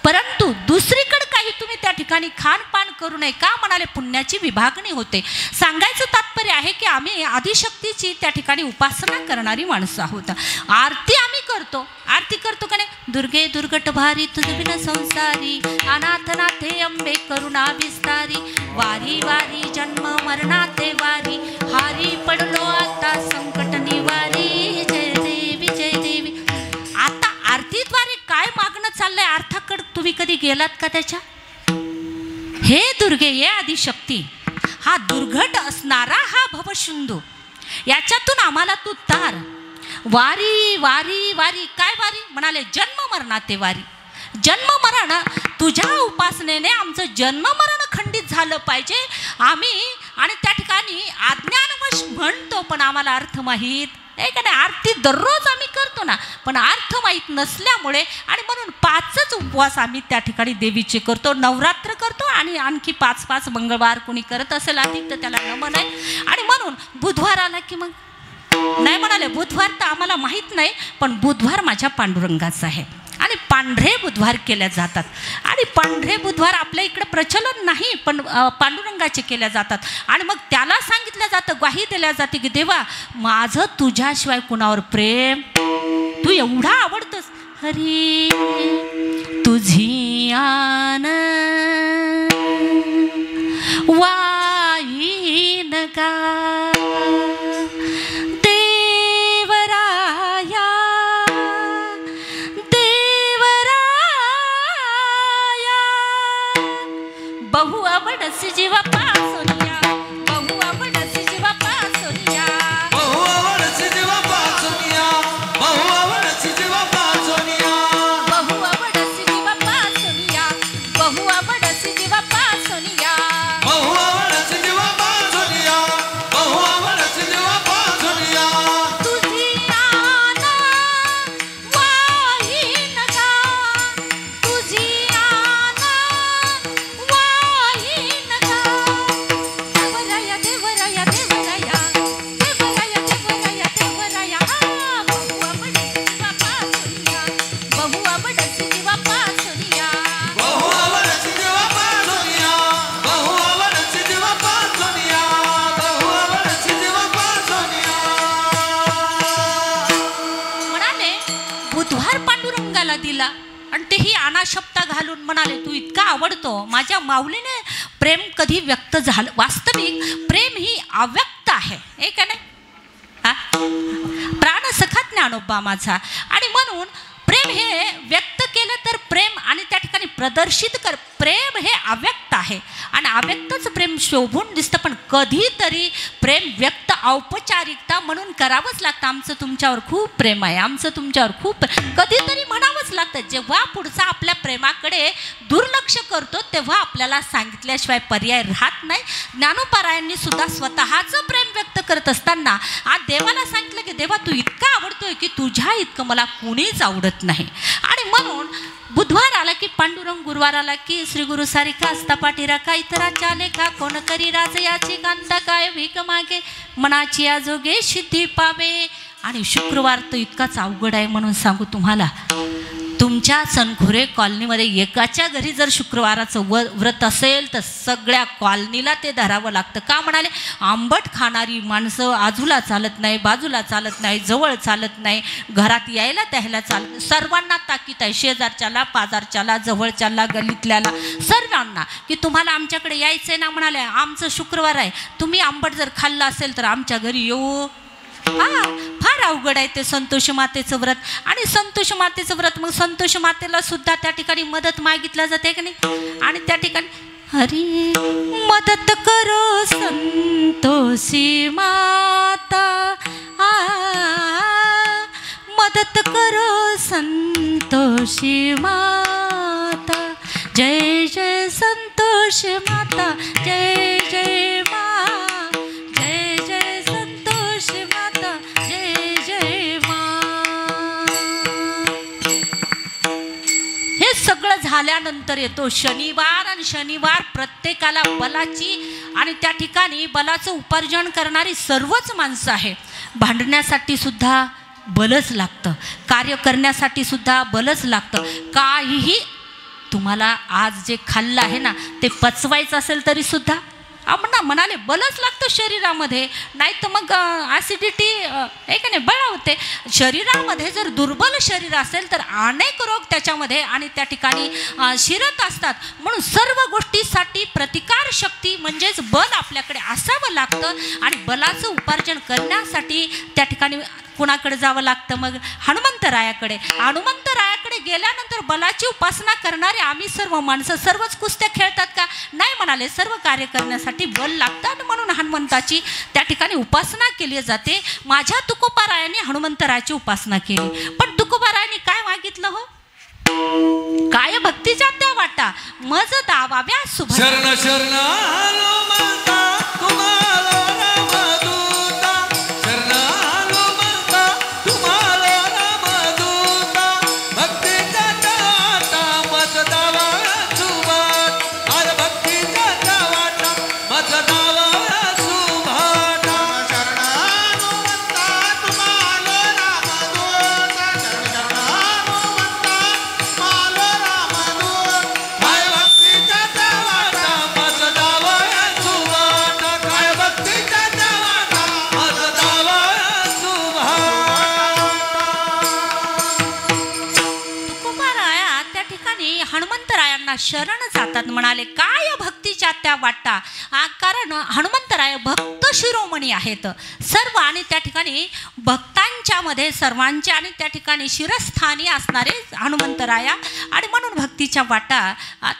[SPEAKER 1] परंतु दुसरीकडे काही तुम्ही त्या ठिकाणी खानपान करू नये का म्हणाले पुण्याची विभागणी होते सांगायचं तात्पर्य आहे की आम्ही आदिशक्तीची त्या ठिकाणी उपासना करणारी माणसं आहोत आरती आम्ही करतो का नाही दुर्गे दुर्गट भारी तुझबिन संसारी अनाथनाथे अंबे करुणा विस्तारी वारी वारी जन्म मरणाते वारी हारी पडलो आता संकट निवारी जय देवी जय देवी आता आरतीद्वारे काय मागणं चाललंय अर्थाकडे तुम्ही कधी गेलात का त्याच्या हे दुर्गे ये आदिशक्ती हा दुर्घट असणारा हा भवशुंदू याच्यातून आम्हाला तू तार वारी वारी वारी काय वारी म्हणाले जन्म मरणाते वारी जन्म मरण तुझ्या उपासनेने आमचं जन्म मरण खंडित झालं पाहिजे आम्ही आणि त्या ठिकाणी अज्ञानवश म्हणतो पण आम्हाला अर्थ माहीत आहे का नाही आरती दररोज आम्ही करतो ना पण अर्थ माहीत नसल्यामुळे आणि म्हणून 5च उपवास आम्ही त्या ठिकाणी देवीचे करतो नवरात्र करतो आणि आणखी 5 मंगळवार कोणी करत असेल अधिक तर त्याला नमन आहे आणि म्हणून बुधवार आला की मग नाही म्हणाले बुधवार तर आम्हाला माहीत नाही पण बुधवार माझ्या पांडुरंगाचा आहे आणि पांढरे बुधवार केल्या जातात आणि पांढरे बुधवार आपल्या इकडे प्रचलन नाही पण पांडुरंगाचे केल्या जातात आणि मग त्याला सांगितलं जातं ग्वाही दिल्या जाते की देवा माझं तुझ्याशिवाय कुणावर प्रेम तू एवढा आवडतोस हरी तुझी आन वाईन का बहु आवडसी जीवा पासोनिया बहु आवडसी जीवा पासोनिया
[SPEAKER 2] बहु आवडसी जीवा पासोनिया बहु आवडसी जीवा पासोनिया
[SPEAKER 1] बहु आवडसी जीवा पासोनिया बहु आवडसी जीवा पासोनिया
[SPEAKER 2] बहु आवडसी जीवा पासोनिया बहु आवडसी जीवा पासोनिया
[SPEAKER 1] तुझी आन वाहीन का तुझी आन वाहीन का देवराया देवराया देवराया देवराया देवराया देवराया बहु आवडसी जीवा पासोनिया बहु आवडसी जीवा पासोनिया
[SPEAKER 2] बहु आवडसी जीवा पासोनिया बहु आवडसी जीवा पासोनिया बहु आवडसी जीवा पासोनिया
[SPEAKER 1] म्हणाले बुधवार पांडुरंगाला दिला आणि तेही अनाशब्द घालून म्हणाले तू इतका आवडतो माझ्या माऊलीने प्रेम कधी व्यक्त झालं वास्तविक प्रेम ही अव्यक्त आहे हे का नाही प्राणसखा ज्ञानोबा माझा. आणि म्हणून प्रेम हे व्यक्त केलं तर प्रेम आणि त्या ठिकाणी प्रदर्शित कर. प्रेम हे अव्यक्त आहे आणि अव्यक्तच प्रेम शोभून दिसतं, पण कधीतरी प्रेम व्यक्त औपचारिकता म्हणून करावंच लागतं. आमचं तुमच्यावर खूप प्रेम आहे, आमचं तुमच्यावर खूप, कधीतरी म्हणावंच लागतं. जेव्हा पुढचा आपल्या प्रेमाकडे दुर्लक्ष करतो तेव्हा आपल्याला सांगितल्याशिवाय पर्याय राहत नाही. ज्ञानोबारायांनी सुद्धा स्वतःचं प्रेम व्यक्त करत असताना आज देवाला सांगितलं की देवा तू इतका आवडतोय की तुझ्या इतकं मला कुणीच आवडत नाही. आणि म्हणून बुधवार आला की पांडुरंग, गुरुवार आला की श्री गुरु सारिका असता पाठीराखा, इतराच्या लेखा कोण करी राज याची कांता काय भीक मागे मनाची आजोगे सिद्धी पावे. आणि शुक्रवार तर इतकाच अवघड आहे म्हणून सांगू तुम्हाला, तुमच्या सनखुरे कॉलनीमध्ये एकाच्या घरी जर शुक्रवाराचं व्रत असेल तर सगळ्या कॉलनीला ते धरावं लागतं. का म्हणाले, आंबट खाणारी माणसं आजूला चालत नाही, बाजूला चालत नाही, जवळ चालत नाही, घरात यायला त्याला चालत, सर्वांना ताकीद आहे, शेजारच्याला, पाजारच्याला, जवळच्याला, गल्लीतल्याला, सर्वांना की तुम्हाला आमच्याकडे यायचं आहे ना. म्हणाले आमचं शुक्रवार आहे, तुम्ही आंबट जर खाल्लं असेल तर आमच्या घरी येऊ. फार अवघड आहे ते संतोष मातेचं व्रत. आणि संतोष मातेचं व्रत, मग संतोष मातेला सुद्धा त्या ठिकाणी मदत मागितल्या जाते की नाही. आणि त्या ठिकाणी हरी मदत करो संतोषी माता, मदत करो संतोषी माता, जय जय संतोष माता, जय जय मा, जय जय संतोष माता, जय जय मा. हे सगळं झाल्यानंतर येतो शनिवार. आणि शनिवार प्रत्येकाला बलाची आणि त्या ठिकाणी बलाचं उपार्जन करणारी सर्वच माणसं आहे. भांडण्यासाठी सुद्धा बलच लागतं, कार्य करण्यासाठी सुद्धा बलच लागतं. काहीही तुम्हाला आज जे खाल्लं आहे ना ते पचवायचं असेल तरी सुद्धा म्हणाले बलच लागतं शरीरामध्ये, नाही तर मग ॲसिडिटी आहे का नाही बळावते. शरीरामध्ये जर दुर्बल शरीर असेल तर अनेक रोग त्याच्यामध्ये आणि त्या ठिकाणी शिरत असतात. म्हणून सर्व गोष्टीसाठी प्रतिकार शक्ती म्हणजेच बल आपल्याकडे असावं लागतं. आणि बलाचं उपार्जन करण्यासाठी त्या ठिकाणी कुणाकडे जावं लागतं, मग हनुमंतरायाकडे. हनुमंतरायाकडे गेल्यानंतर बलाची उपासना करणारे आम्ही सर्व माणसं सर्वच कुस्त्या खेळतात का, नाही म्हणाले, सर्व कार्य करण्यासाठी बल लागतात. म्हणून हनुमंताची त्या ठिकाणी उपासना केली जाते. माझ्या तुकोबारायांनी हनुमंतरायाची उपासना केली, पण तुकोबारायांनी काय मागितलं हो, काय भक्तीच्या त्या वाटा मज दावाव्या शुभ
[SPEAKER 2] शरण शरण हनुमंता तुम्हाला रामदूता, शरण हनुमंता तुम्हाला रामदूता, भक्तीच्या वाटा मज दावाव्या सुभाट, अरे भक्तीच्या वाटा मज दावाव्या सुभाट. शरण हनुमंता तुम्हाला रामदूता, शरण हनुमंता तुम्हाला रामदूता, काय भक्तीच्या वाटा मज दावाव्या सुभाट, काय भक्तीच्या वाटा मज दावाव्या सुभाट.
[SPEAKER 1] तुकोबाराया त्या ठिकाणी हनुमंतरायांना शरण जातात. म्हणाले काय भक्तीच्या त्या वाटा, कारण हनुमंतराय भक्त शिरोमणी आहेत सर्व. आणि त्या ठिकाणी भक्तांच्या मध्ये सर्वांचे आणि त्या ठिकाणी शिरस्थानी असणारे हनुमंतराया. आणि म्हणून भक्तीच्या वाटा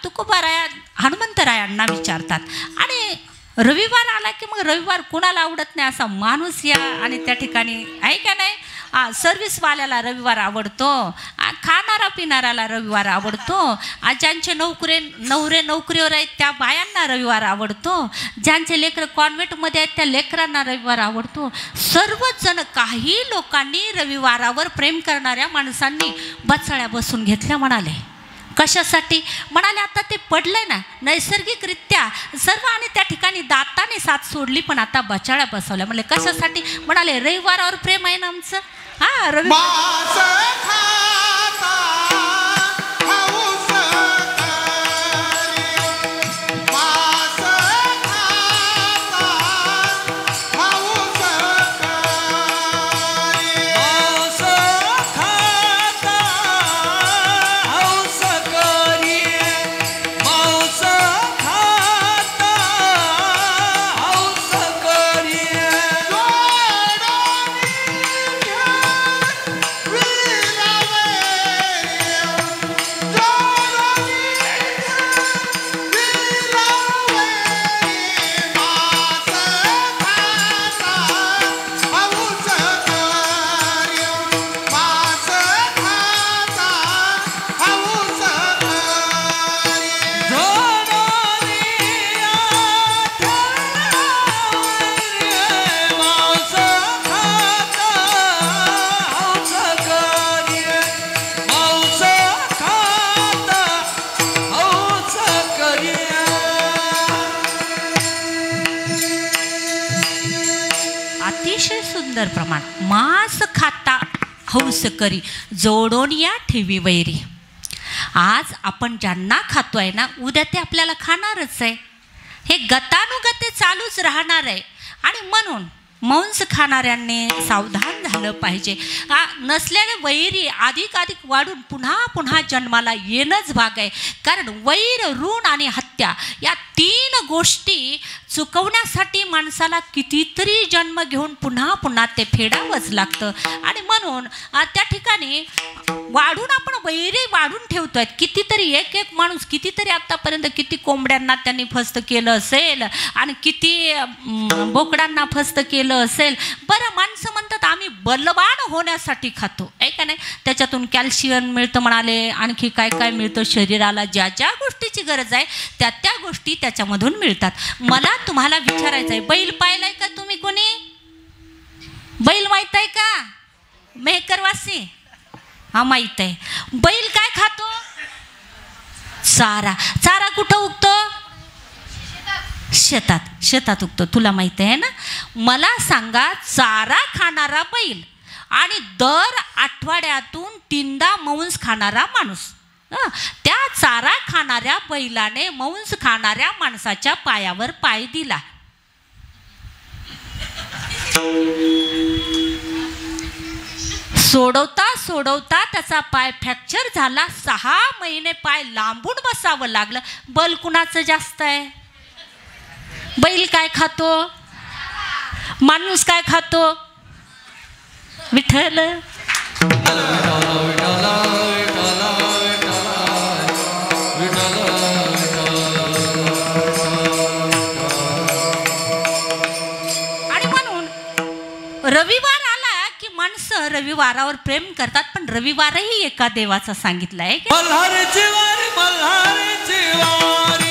[SPEAKER 1] तुकोबाराया हनुमंतरायांना विचारतात. आणि रविवार आला की मग रविवार कुणाला आवडत नाही असा माणूस या आणि त्या ठिकाणी आहे का नाही. सर्व्हिसवाल्याला रविवार आवडतो, खाणारा पिणाऱ्याला रविवार आवडतो, ज्यांचे नवरे नोकरीवर आहेत त्या बायांना रविवार आवडतो, ज्यांचे लेकरं कॉन्व्हेंटमध्ये आहेत त्या लेकरांना रविवार आवडतो. सर्वच जण, काही लोकांनी रविवारावर प्रेम करणाऱ्या माणसांनी बचाळ्या बसून घेतल्या. म्हणाले कशासाठी, म्हणाले आता ते पडले ना नैसर्गिकरित्या सर्व. आणि त्या ठिकाणी दाताने साथ सोडली पण आता बचाळ्या बसवल्या. म्हणजे कशासाठी, म्हणाले रविवारावर प्रेम आहे ना आमचं. हा रविवार सुंदर प्रमाण. मांस खाता हौस करी जोडून या ठेवी वैरी. आज आपण ज्यांना खातोय ना, उद्या ते आपल्याला खाणारच आहे. हे गतानुगत ते चालूच राहणार आहे. आणि म्हणून मांस खाणाऱ्यांनी सावधान झालं पाहिजे. नसलेले वैरी अधिक वाढून पुन्हा पुन्हा जन्माला येणंच भाग आहे. कारण वैर, ऋण आणि हत्या या 3 गोष्टी चुकवण्यासाठी माणसाला कितीतरी जन्म घेऊन पुन्हा पुन्हा ते फेडावंच लागतं. आणि म्हणून त्या ठिकाणी वाढून आपण वैरी वाढून ठेवतोय. कितीतरी एक माणूस कितीतरी आत्तापर्यंत किती कोंबड्यांना त्यांनी फस्त केलं असेल आणि किती बोकडांना फस्त केलं असेल. बरं, माणसं म्हणतात आम्ही बलवान होण्यासाठी खातो, आहे का नाही. त्याच्यातून कॅल्शियम मिळतं म्हणाले, आणखी काय काय मिळतं. शरीराला ज्या ज्या गोष्टीची गरज आहे त्या गोष्टी त्याच्यामधून मिळतात. मला तुम्हाला विचारायचं आहे, बैल पाहिलाय का तुम्ही? कोणी बैल माहित आहे का? मेहकरवासी हा माहित आहे. बैल काय खातो? चारा. चारा कुठं उगतो? शेतात उगतो. तुला माहिती आहे ना. मला सांगा, चारा खाणारा बैल आणि दर आठवड्यातून 3दा मांस खाणारा माणूस, त्या चारा खाणाऱ्या बैलाने मांस खाणाऱ्या माणसाच्या पायावर पाय दिला. सोडवता त्याचा पाय फ्रॅक्चर झाला. 6 महिने पाय लांबून बसावं लागलं. बल कुणाचं जास्त आहे? बैल काय खातो? माणूस काय खातो? विठ्ठल. आणि म्हणून रविवार आला की माणसं रविवारावर प्रेम करतात. पण रविवारही एका देवाचा सांगितला आहे.
[SPEAKER 2] मल्हारची वारी, मल्हारची वारी,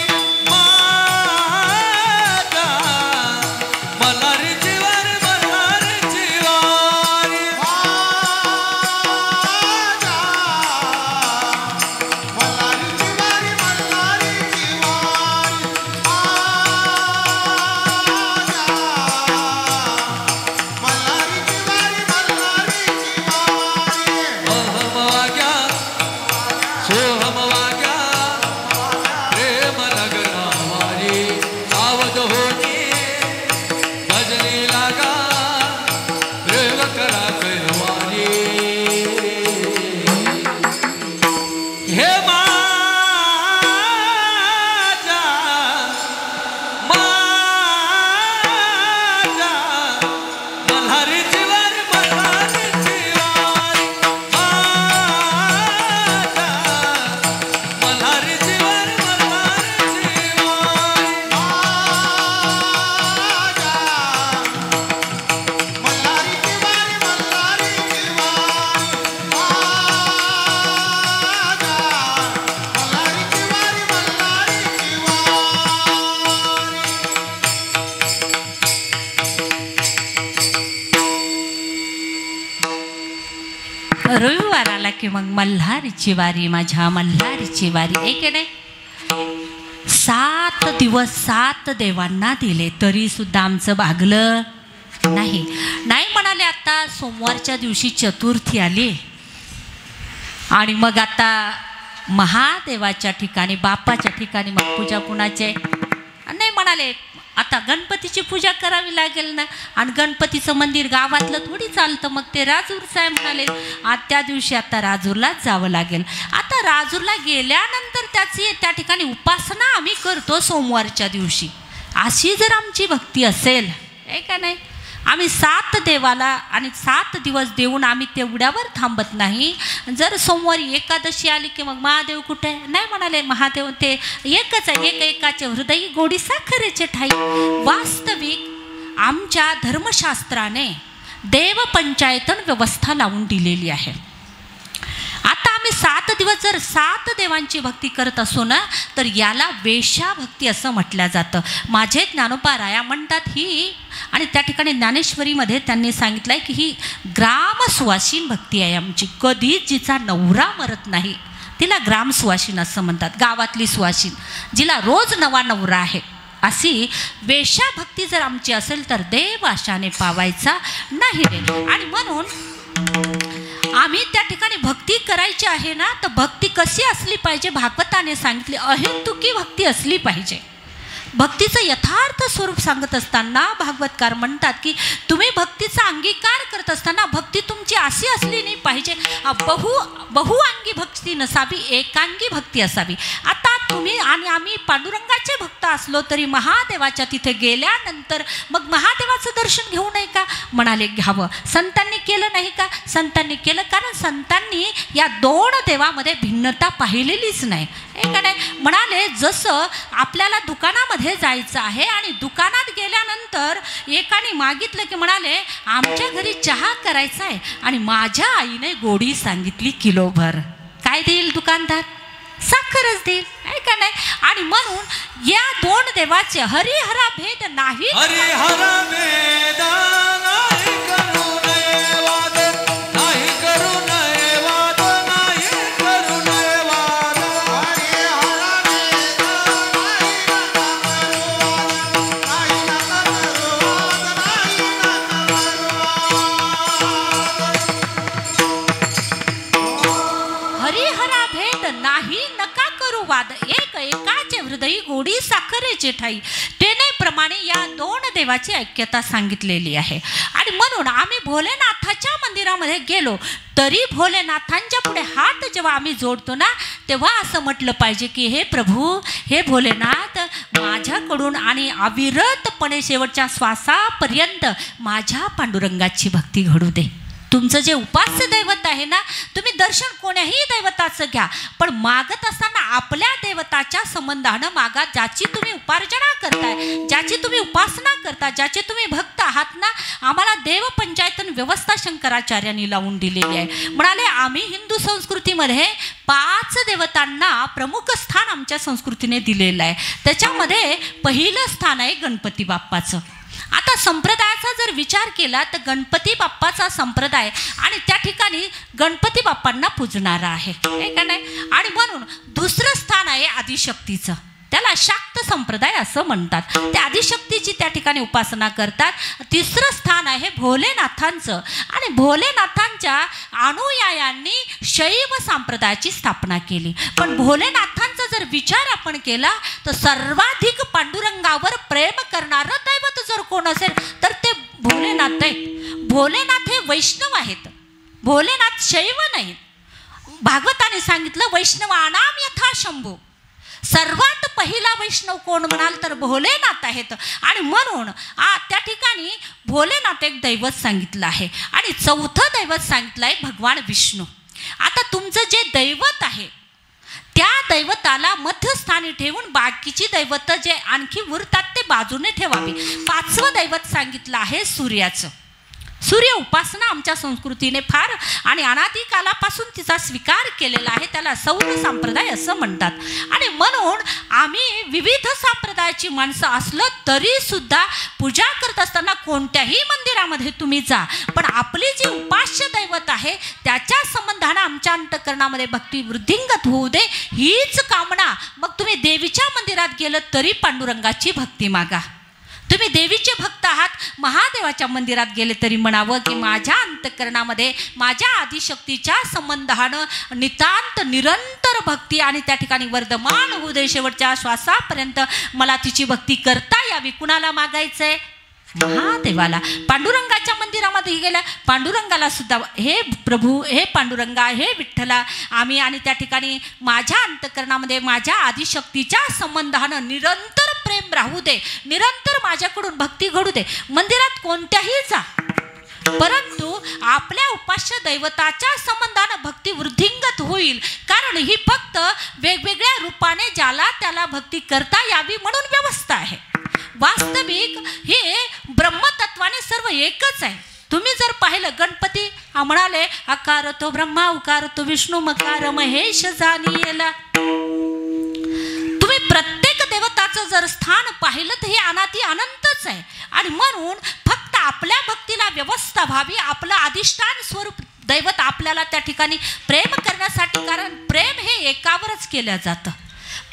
[SPEAKER 1] रविवार आला की मग मल्हारीची वारी, माझ्या मल्हारीची वारी. एक नाही, 7 दिवस 7 देवांना दिले तरी सुद्धा आमचं भागलं नाही. नाही म्हणाले. आता सोमवारच्या दिवशी चतुर्थी आली आणि मग आता महादेवाच्या ठिकाणी, बापाच्या ठिकाणी मग पूजा कुणाचे नाही म्हणाले. आता गणपतीची पूजा करावी लागेल ना. आणि गणपतीचं मंदिर गावातलं थोडी चालतं, मग ते राजूरचं आहे म्हणाले. त्या दिवशी आता राजूरलाच जावं लागेल. आता राजूरला गेल्यानंतर त्याची त्या ठिकाणी उपासना आम्ही करतो सोमवारच्या दिवशी. अशी जर आमची भक्ती असेल, आहे का नाही. आम्ही 7 देवाला आणि 7 दिवस देऊन आम्ही तेवढ्यावर थांबत नाही. जर सोमवारी एकादशी आली की मग महादेव कुठे नाही म्हणाले. महादेव ते एकच आहे, एकाचे हृदयी गोडी साखरेचे ठाई. वास्तविक आमच्या धर्मशास्त्राने देवपंचायतन व्यवस्था लावून दिलेली आहे. आता आम्ही 7 दिवस जर 7 देवांची भक्ती करत असो ना, तर याला वेश्याभक्ती असं म्हटलं जातं. माझे ज्ञानोबा राया म्हणतात ही, आणि त्या ठिकाणी ज्ञानेश्वरीमध्ये त्यांनी सांगितलं आहे की ही ग्रामसुवासीन भक्ती आहे आमची. कधीच जिचा नवरा मरत नाही तिला ग्रामसुवासीन असं म्हणतात. गावातली सुवासीन, जिला रोज नवा नवरा आहे अशी वेश्याभक्ती जर आमची असेल तर देव आशाने पावायचा नाही रे. आणि म्हणून आम्ही त्या ठिकाणी भक्ती करायची आहे ना, तर भक्ती कशी असली पाहिजे? भागवताने सांगितले अहेतुकी भक्ती असली पाहिजे. भक्तीचं यथार्थ स्वरूप सांगत असताना भागवतकार म्हणतात की तुम्ही भक्तीचा अंगीकार करत असताना भक्ती तुमची अशी असली नाही पाहिजे, बहुअंगी भक्ती नसावी, एकांगी भक्ती असावी. आता तुम्ही आणि आम्ही पांडुरंगाचे भक्त असलो तरी महादेवाच्या तिथे गेल्यानंतर मग महादेवाचं दर्शन घेऊ नये का? म्हणाले घ्यावं. संतांनी केलं नाही का? संतांनी केलं, कारण संतांनी या दोन देवामध्ये भिन्नता पाहिलेलीच नाही. का नाही? म्हणाले जसं आपल्याला दुकानामध्ये जायचं आहे आणि दुकानात गेल्यानंतर एकाने मागितलं की म्हणाले आमच्या घरी चहा करायचा आहे आणि माझ्या आईने गोडी सांगितली किलोभर. काय देईल दुकानदार? साखरच देईल. आहे का नाही? आणि म्हणून या दोन देवाचे हरिहरा भेद नाही.
[SPEAKER 2] हरिहरा भेद नाही करू नये वाद, नाही करू नये वाद, नाही करू नये वाद. हरिहरा भेद नाही नका करू वाद, नाही नका करू वाद.
[SPEAKER 1] हरिहरा भेद नाही नका करू वाद, एक एकाचे हृदयी गोडी साखरेचे ठाई. तेनेप्रमाणे या दोन देवाची ऐक्यता सांगितलेली आहे. आणि म्हणून आम्ही भोलेनाथाच्या मंदिरामध्ये गेलो तरी भोलेनाथांच्या पुढे हात जेव्हा आम्ही जोडतो ना, तेव्हा असं म्हटलं पाहिजे की हे प्रभू, हे भोलेनाथ, माझ्याकडून आणि अविरतपणे शेवटच्या श्वासापर्यंत माझ्या पांडुरंगाची भक्ती घडू दे. तुमचं जे उपास्य दैवत आहे ना, तुम्ही दर्शन कोण्याही दैवताचं घ्या, पण मागत असताना आपल्या देवताच्या संबंधानं मागा. ज्याची तुम्ही उपार्जना करताय, ज्याची तुम्ही उपासना करता, ज्याचे तुम्ही भक्त आहात ना, आम्हाला देव पंचायतन व्यवस्था शंकराचार्यांनी लावून दिलेली आहे. म्हणाले आम्ही हिंदू संस्कृतीमध्ये 5 देवतांना प्रमुख स्थान आमच्या संस्कृतीने दिलेलं आहे. त्याच्यामध्ये पहिलं स्थान आहे गणपती बाप्पाचं. आता संप्रदायाचा जर विचार केला तर गणपती बाप्पाचा संप्रदाय आणि त्या ठिकाणी गणपती बाप्पांना पूजणारा आहे का नाही. आणि म्हणून दुसरं स्थान आहे आदिशक्तीचं, त्याला शाक्त संप्रदाय असं म्हणतात. त्या आदिशक्तीची त्या ठिकाणी उपासना करतात. तिसरं स्थान आहे भोलेनाथांचं आणि भोलेनाथांच्या अनुयायांनी शैव संप्रदायाची स्थापना केली. पण भोलेनाथांचा जर विचार आपण केला तर सर्वाधिक पांडुरंगावर प्रेम करणारं दैवत जर कोण असेल तर ते भोलेनाथ आहेत. भोलेनाथ हे वैष्णव आहेत, भोलेनाथ शैव नाहीत. भागवताने सांगितलं वैष्णवानाम यथा शंभू. सर्वात पहिला वैष्णव कोण म्हणाल तर भोलेनाथ आहेत. आणि म्हणून त्या ठिकाणी भोलेनाथ एक दैवत सांगितलं आहे आणि चौथं दैवत सांगितलं आहे भगवान विष्णू. आता तुमचं जे दैवत आहे त्या दैवताला मध्यस्थानी ठेवून बाकीची दैवत जे आणखी उरतात ते बाजूने ठेवावी. 5वं दैवत सांगितलं आहे सूर्याचं. सूर्य उपासना आमच्या संस्कृतीने फार आणि अनादिकालापासून तिचा स्वीकार केलेला आहे. त्याला सौर संप्रदाय असं म्हणतात. आणि म्हणून आम्ही विविध संप्रदायाची माणसं असलं तरी सुद्धा पूजा करत असताना कोणत्याही मंदिरामध्ये तुम्ही जा, पण आपली जी उपास्य दैवत आहे त्याच्या संबंधानं आमच्या अंतःकरणामध्ये भक्ती वृद्धिंगत होऊ दे, हीच कामना. मग तुम्ही देवीच्या मंदिरात गेलं तरी पांडुरंगाची भक्ती मागा. तुम्ही देवीचे भक्त आहात, महादेवाच्या मंदिरात गेले तरी म्हणावं की माझ्या अंतःकरणामध्ये माझ्या आदिशक्तीच्या संबंधानं नितांत निरंतर भक्ती आणि त्या ठिकाणी वर्धमान होऊ दे, शेवटच्या श्वासापर्यंत मला तिची भक्ती करता यावी. कुणाला मागायचंय? महादेवाला. पांडुरंगाच्या मंदिरामध्ये गेल्या पांडुरंगाला सुद्धा हे प्रभू, हे पांडुरंगा, हे विठ्ठला, आम्ही आणि त्या ठिकाणी माझ्या अंतःकरणामध्ये माझ्या आदिशक्तीच्या संबंधानं निरंतर प्रेम राहू दे, निरंतर माझ्याकडून भक्ती घडू दे. मंदिरात कोणत्याही जा, परंतु आपल्या उपास्य दैवताच्या संबंधानं भक्ती वृद्धिंगत होईल. कारण ही फक्त वेगवेगळ्या रूपाने ज्याला त्याला भक्ती करता यावी म्हणून व्यवस्था आहे. वास्तविक हे ब्रह्मतत्वाने सर्व एकच आहे. तुम्ही जर पाहिलं गणपती म्हणाले अकार तो ब्रह्मा उकार तो विष्णू मकार महेश जानियेला. तुम्ही प्रत्येक देवताचं जर स्थान पाहिलं तर हे अनादी अनंतच आहे. आणि म्हणून फक्त आपल्या भक्तीला व्यवस्था व्हावी, आपलं अधिष्ठान स्वरूप दैवत आपल्याला त्या ठिकाणी प्रेम करण्यासाठी, कारण प्रेम हे एकावरच केलं जातं.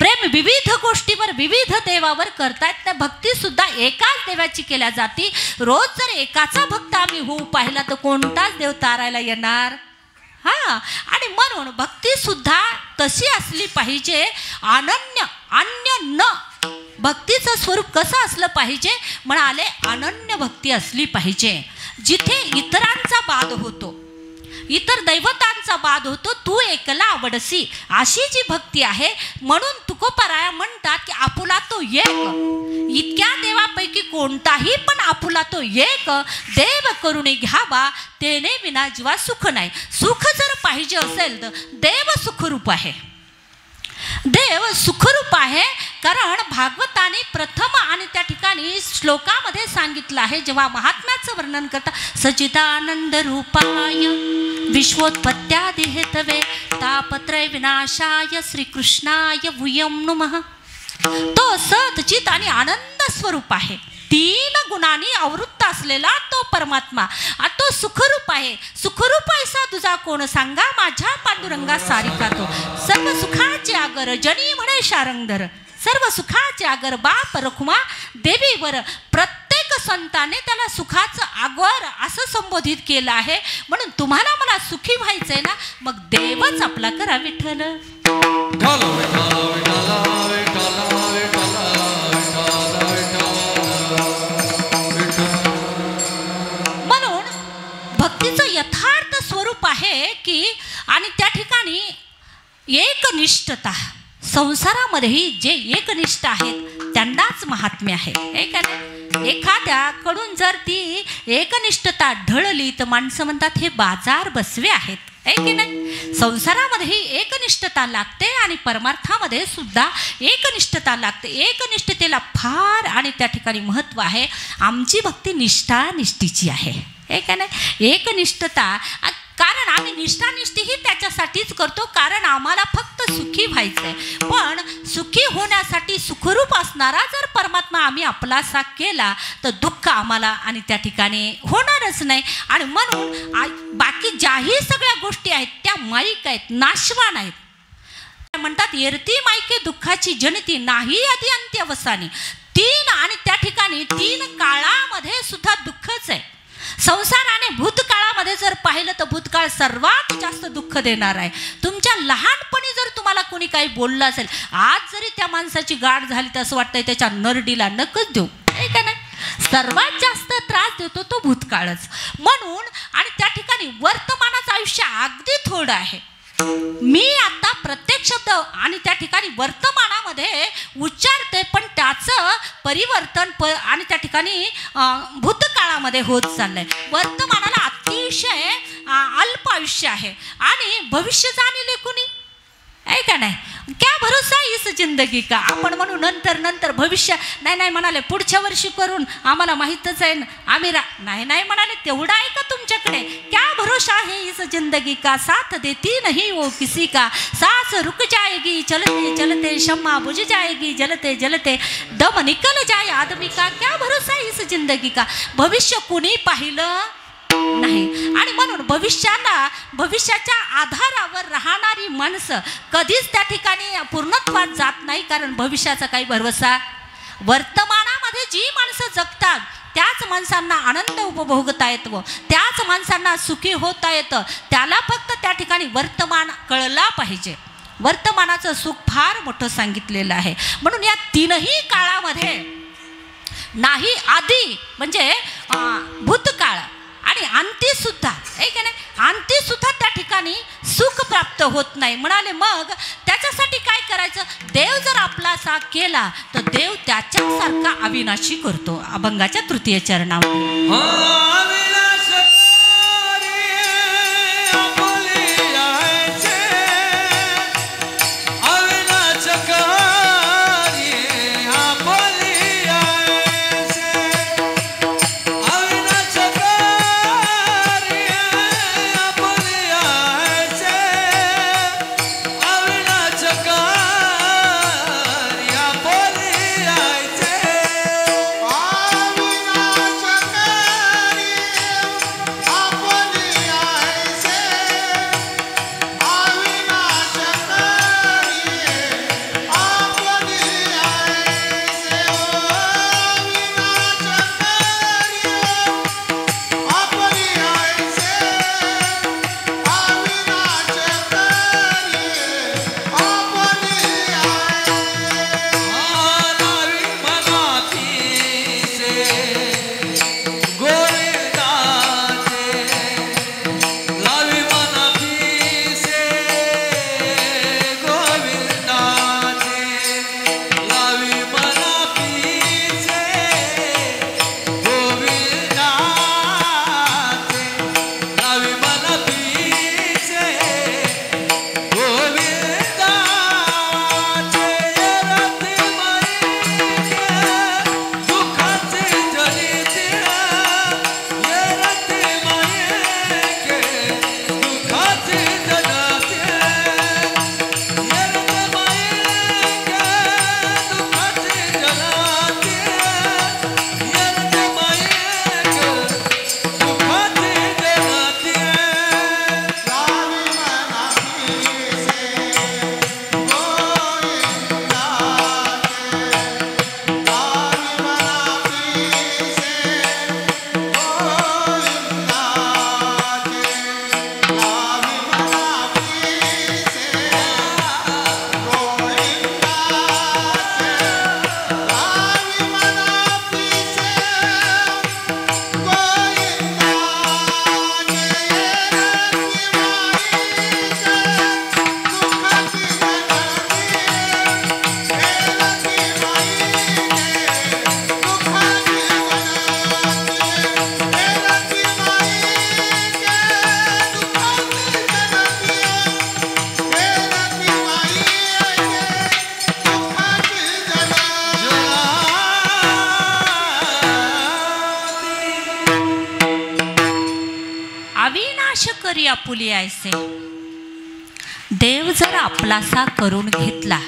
[SPEAKER 1] प्रेम विविध गोष्टीवर विविध देवावर करतायत. त्या भक्ती सुद्धा एकाच देवाची केल्या जाती. रोज जर एकाचा भक्त आम्ही होऊ पाहिला तर कोणताच देव तारायला येणार. हा, आणि म्हणून भक्ती सुद्धा तशी असली पाहिजे, अनन्य अन्य न. भक्तीचं स्वरूप कसं असलं पाहिजे म्हणाले, अनन्य भक्ती असली पाहिजे. जिथे इतरांचा बाध होतो, इतर दैवतांचा बाध होतो, तू एकला आवडसी, अशी जी भक्ती आहे. म्हणून तुकोबाराया म्हणतात की आपुला तो एक, इतक्या देवापैकी कोणताही पण आपुला तो एक देव करुणी घ्यावा, तेने विना जीवा सुख नाही. सुख जर पाहिजे असेल तर देव सुखरूप आहे. देव सुखरूप आहे. कारण भागवताने प्रथम आणि त्या ठिकाणी श्लोकामध्ये सांगितलं आहे, जेव्हा महात्म्याचं वर्णन करता, सच्चिदानंद रूपाय विश्वोत्पत्त्यादि हेतवे तापत्रय विनाशाय श्रीकृष्णाय भूयं नमः. तो सत चित आणि आनंद स्वरूप आहे. 3 गुणांनी आवृत्त असलेला तो परमात्मा, तो सुखरूप आहे. सुखरूप ऐसा तुझा कोण सांगा, माझ्या पांडुरंगा सारिका तो. सर्व सुखाचे आगर जनी म्हणे शारंगधर, सर्व सुखाचे आगर बाप रखुमा देवीवर. प्रत्येक संताने त्याला सुखाचं आगर असं संबोधित केलं आहे. म्हणून तुम्हाला मला सुखी व्हायचंय ना, मग देवच आपला करा विठ्ठल. म्हणून भक्तीचं यथार्थ स्वरूप आहे की, आणि त्या ठिकाणी एकनिष्ठता. संसारामध्येही जे एकनिष्ठ आहेत त्यांनाच महात्म्य आहे, हे का नाही. एखाद्याकडून जर ती एकनिष्ठता ढळली तर माणसं म्हणतात हे बाजार बसवे आहेत, आहे की नाही. संसारामध्येही एकनिष्ठता लागते आणि परमार्थामध्ये सुद्धा एकनिष्ठता लागते. एकनिष्ठतेला फार आणि त्या ठिकाणी महत्त्व आहे. आमची भक्ती निष्ठानिष्ठीची आहे, हे का नाही. एकनिष्ठता, कारण आम्ही निष्ठानिष्ठी त्याच्यासाठीच करतो, कारण आम्हाला फक्त सुखी व्हायचं आहे. पण सुखी होण्यासाठी सुखरूप असणारा जर परमात्मा आम्ही आपलासा केला तर दुःख आम्हाला आणि त्या ठिकाणी होणारच नाही. आणि म्हणून बाकी ज्याही सगळ्या गोष्टी आहेत त्या माईक आहेत, नाशवान आहेत. म्हणतात येरती माईके दुःखाची जनती नाही आधी अंत्यवसानी. 3 आणि त्या ठिकाणी 3 काळामध्ये सुद्धा दुःखच आहे. संसाराने भूतकाळामध्ये जर पाहिलं तर भूतकाळ सर्वात जास्त दुःख देणार आहे. तुमच्या लहानपणी जर तुम्हाला कोणी काही बोललं असेल, आज जरी त्या माणसाची गाठ झाली तर असं वाटतंय त्याच्या नरडीला नकच देऊ, आहे का नाही. सर्वात जास्त त्रास देतो तो भूतकाळच. म्हणून आणि त्या ठिकाणी वर्तमानाचं आयुष्य अगदी थोडं आहे. मी आता प्रत्येक शब्द आणि त्या ठिकाणी वर्तमानामध्ये उच्चारते, पण त्याचं परिवर्तन आणि त्या ठिकाणी भूतकाळामध्ये होत चाललंय. वर्तमानाला अतिशय अल्प आयुष्य आहे आणि भविष्य जाणले कुणी, आहे का नाही. क्या भरोसा इस जिंदगी का. आपण म्हणू नंतर नंतर भविष्य, नाही नाही म्हणाले पुढच्या वर्षी करून, आम्हाला माहीतच आहे ना आम्ही नाही नाही म्हणाले, तेवढा आहे का तुमच्याकडे. क्या भरोसा है इस जिंदगी का, साथ देती नहीं वो किसी का, सांस रुक जाएगी चलते चलते, शम्मा बुझ जाएगी जलते जलते, दम निकल जाए आदमी का, क्या भरोसा इस जिंदगी का. भविष्य कुणी पाहिलं नाही. आणि म्हणून भविष्याच्या आधारावर राहणारी माणसं कधीच त्या ठिकाणी पूर्णत्वात जात नाही, कारण भविष्याचा काही भरवसा. वर्तमानामध्ये जी माणसं जगतात त्याच माणसांना आनंद उपभोगता येतो, त्याच माणसांना सुखी होता येतं. त्याला फक्त त्या ठिकाणी वर्तमान कळला पाहिजे. वर्तमानाचं सुख फार मोठं सांगितलेलं आहे. म्हणून या 3ही काळामध्ये नाही, आधी म्हणजे भूतकाळ आणि अंती सुद्धा, आहे का नाही, अंती सुद्धा त्या ठिकाणी सुख प्राप्त होत नाही. म्हणाले मग त्याच्यासाठी काय करायचं. देव जर आपलासा केला तर देव त्याच्यासारखा अविनाशी करतो. अभंगाच्या 3य चरणामध्ये अविनाश करी आपुली ऐसे. देव जर आपलासा करून घेतला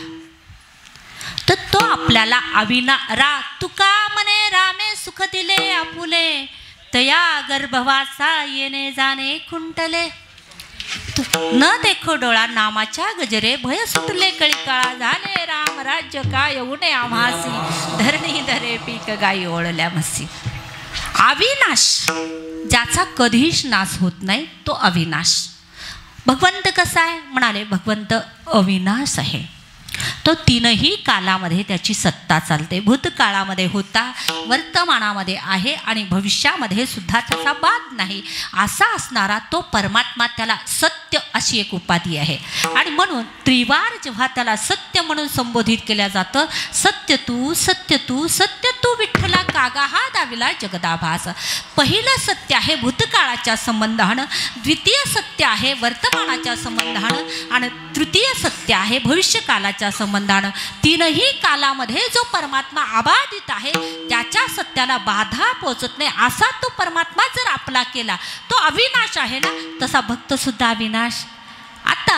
[SPEAKER 1] तर तो आपल्याला तुका म्हणे रामे सुख दिले आपुले, तया गर्भवासा येणे जाणे खुंटले. न देखो डोळा नामाच्या गजरे, भय सुटले कळी काळा, झाले राम राज्य काय उणे आम्हासी, धरणी धरे पीक गाई ओळल्या म्हसी. अविनाश ज्याचा कधीच नाश होत नाही तो अविनाश. भगवंत कसा आहे म्हणाले, भगवंत अविनाश आहे. तो तीनही कालामध्ये त्याची सत्ता चालते. भूतकाळामध्ये होता, वर्तमानामध्ये आहे आणि भविष्यामध्ये सुद्धा त्याचा बाद नाही असा असणारा तो परमात्मा, त्याला सत्य अशी एक उपाधी आहे. आणि म्हणून त्रिवार जेव्हा त्याला सत्य म्हणून संबोधित केलं जातं, सत्य तू सत्य तू सत्य तू विठ्ठला, कागा हा दाविला जगदाभास. पहिलं सत्य आहे भूतकाळाच्या संबंधानं, द्वितीय सत्य आहे वर्तमानाच्या संबंधानं आणि तृतीय सत्य आहे भविष्यकालाच्या संबंधानं. तीनही कालामध्ये जो परमात्मा अबाधित आहे त्याच्या सत्याला बाधा पोचत नाही असा तो परमात्मा जर आपला केला तो अविनाश आहे ना. तसा भक्त सुद्धा अविनाश. आता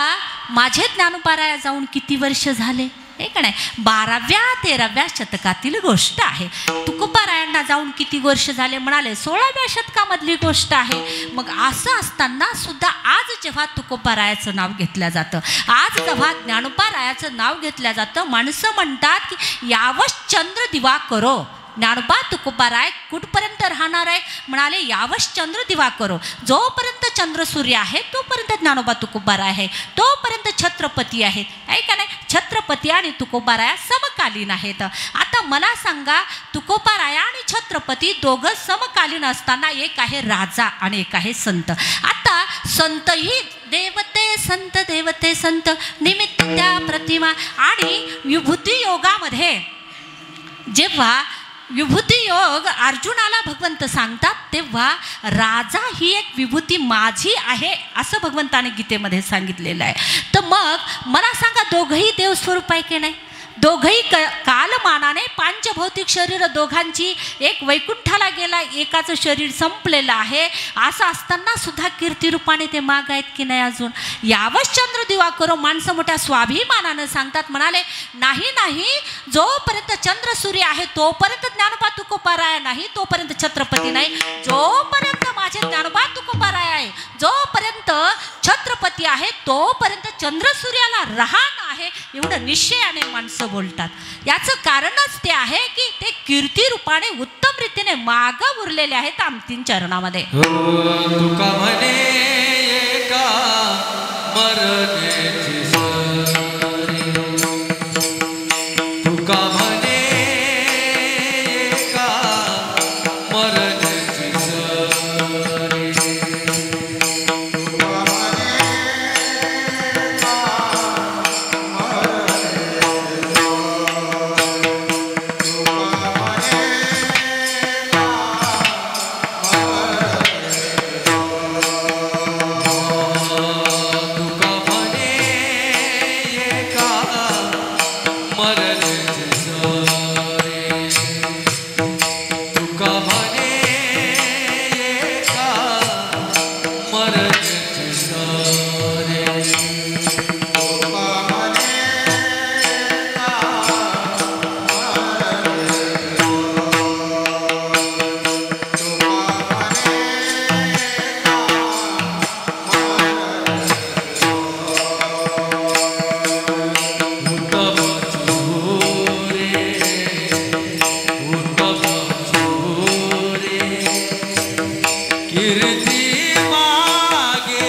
[SPEAKER 1] माझे ज्ञानोपाराया जाऊन किती वर्ष झाले हे का नाही, 12व्या-13व्या शतकातील गोष्ट आहे. तुकोबारायांना जाऊन किती वर्ष झाले म्हणाले, 16व्या शतकामधली गोष्ट आहे. मग असं असताना सुद्धा आज जेव्हा तुकोबारायाचं नाव घेतलं जातं, आज जेव्हा ज्ञानोबारायाचं नाव घेतलं जातं, माणसं म्हणतात की यावश चंद्र दिवा करो. ज्ञानोबा तुकोबाराय कुठपर्यंत राहणार आहे म्हणाले, यावश चंद्र दिवा करो. जोपर्यंत चंद्र सूर्य आहे तोपर्यंत ज्ञानोबा तुकोबाराय आहे, तोपर्यंत छत्रपती आहेत. आहे का नाही, छत्रपती आणि तुकोबाराया समकालीन आहेत. आता मला सांगा, तुकोबाराया आणि छत्रपती दोघं समकालीन असताना एक आहे राजा आणि एक आहे संत. आता संत ही देवते संत निमित्त त्या प्रतिमा. आणि विभूती योगामध्ये जेव्हा विभूती योग अर्जुनाला भगवंत सांगतात तेव्हा राजा ही एक विभूती माझी आहे असं भगवंताने गीतेमध्ये सांगितलेलं आहे. तर मग मला सांगा, दोघंही देवस्वरूप आहे की नाही? दोघंही कालमानाने पांचभौतिक शरीर दोघांची, एक वैकुंठाला गेला, एकाचं शरीर संपलेलं आहे. असं असताना सुद्धा कीर्तिरूपाने ते माग आहेत की नाही अजून. यावश चंद्र दिवा करो. माणसं मोठ्या स्वाभिमानानं सांगतात, म्हणाले नाही, जोपर्यंत चंद्र सूर्य आहे तोपर्यंत ज्ञानोबा तुकोबाराय नाही, तोपर्यंत छत्रपती नाही. जोपर्यंत माझे ज्ञानोबा तुकोबाराय आहे, जोपर्यंत छत्रपती आहे तोपर्यंत चंद्र सूर्याला रहाण आहे. एवढं निश्चयाने माणसं बोलतात. याचं कारणच ते आहे की ते कीर्ती रूपाने उत्तम रीतीने माग उरलेले आहेत आमतीन चरणामध्ये.
[SPEAKER 2] तुका म्हणे एका मरण्याची सरी, तुका म्हणे एका मरण्याची सरी, कीर्ती मागे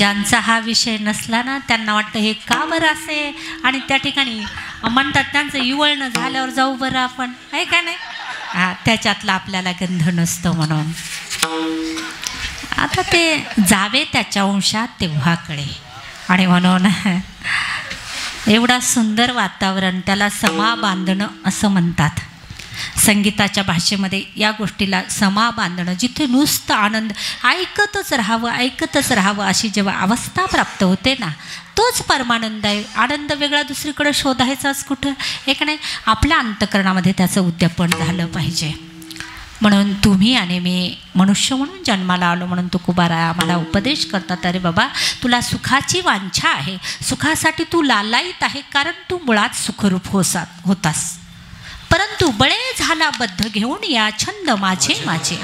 [SPEAKER 1] ज्यांचा हा विषय नसला ना त्यांना वाटतं हे का बरं असे, आणि त्या ठिकाणी म्हणतात त्यांचं इवळणं झाल्यावर जाऊ बरं आपण, आहे का नाही? त्याच्यातला आपल्याला गंध नसतो म्हणून. आता ते जावे त्याच्या अंशात तेव्हा कळे. आणि म्हणून एवढा सुंदर वातावरण, त्याला समा बांधणं असं म्हणतात संगीताच्या भाषेमध्ये. या गोष्टीला समा बांधणं, जिथे नुसतं आनंद ऐकतच राहावं अशी जेव्हा अवस्था प्राप्त होते ना, तोच परमानंद आहे. आनंद वेगळा दुसरीकडे शोधायचाच कुठं, एक नाही. आपल्या अंतःकरणामध्ये त्याचं उद्यापन झालं पाहिजे. म्हणून तुम्ही आणि मी मनुष्य म्हणून जन्माला आलो म्हणून तुकोबाराय आम्हाला उपदेश करतात, अरे बाबा तुला सुखाची वांछा आहे, सुखासाठी तू लालायित आहे, कारण तू मुळात सुखरूप होतास. परंतु बळे झाला बद्ध घेऊन या छंद माझे माझे.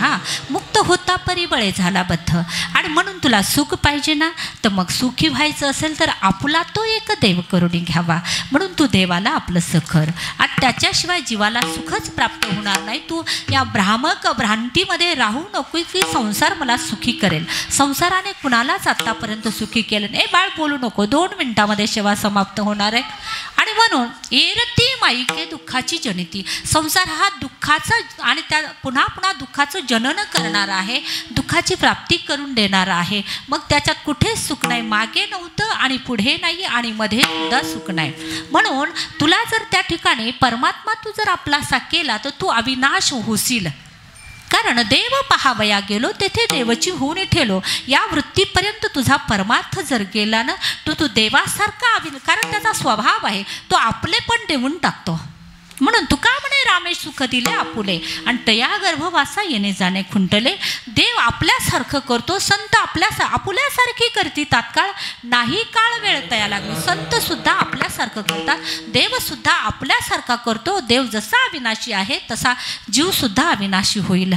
[SPEAKER 1] मुक्त होता परी बळे झाला बद्ध. आणि म्हणून तुला सुख पाहिजे ना, तर मग सुखी व्हायचं असेल तर आपला तो एक देव करून घ्यावा. म्हणून तू देवाला आपलं कर, आणि त्याच्याशिवाय जीवाला सुखच प्राप्त होणार नाही. तू या भ्रामक भ्रांतीमध्ये राहू नको की संसार मला सुखी करेल. संसाराने कुणालाच आत्तापर्यंत सुखी केलं नाही. बाळ बोलू नको, 2 मिनिटामध्ये सेवा समाप्त होणार आहे. आणि म्हणून एरती माईके दुःखाची जनिती. संसार हा दुःखाचा आणि त्या पुन्हा पुन्हा दुःखाचं जनन करणारा आहे, दुःखाची प्राप्ती करून देणारा आहे. मग त्याच्यात कुठेच सुख नाही, मागे नव्हतं आणि पुढे नाही आणि मध्ये सुद्धा सुख नाही. म्हणून तुला जर त्या ठिकाणी परमात्मा तू जर आपलासा केला तर तू अविनाश होशील. कारण देव पहावया गेलो तेथे देवची होऊन ठेलो. या वृत्तीपर्यंत तुझा परमार्थ जर गेला ना, तू देवासारखा कारण त्याचा स्वभाव आहे, तो आपले पण देऊन टाकतो. म्हणून तुका म्हणे रामे सुख दिले आपुले, आणि तया गर्भवासा येणे जाणे खुंटले. देव आपल्यासारखं करतो, संत आपुल्यासारखी करती तात्काळ, नाही काळ वेळ तया लागली. संत सुद्धा आपल्यासारखं करतात, देव सुद्धा आपल्यासारखा करतो. देव जसा अविनाशी आहे तसा जीव सुद्धा अविनाशी होईल.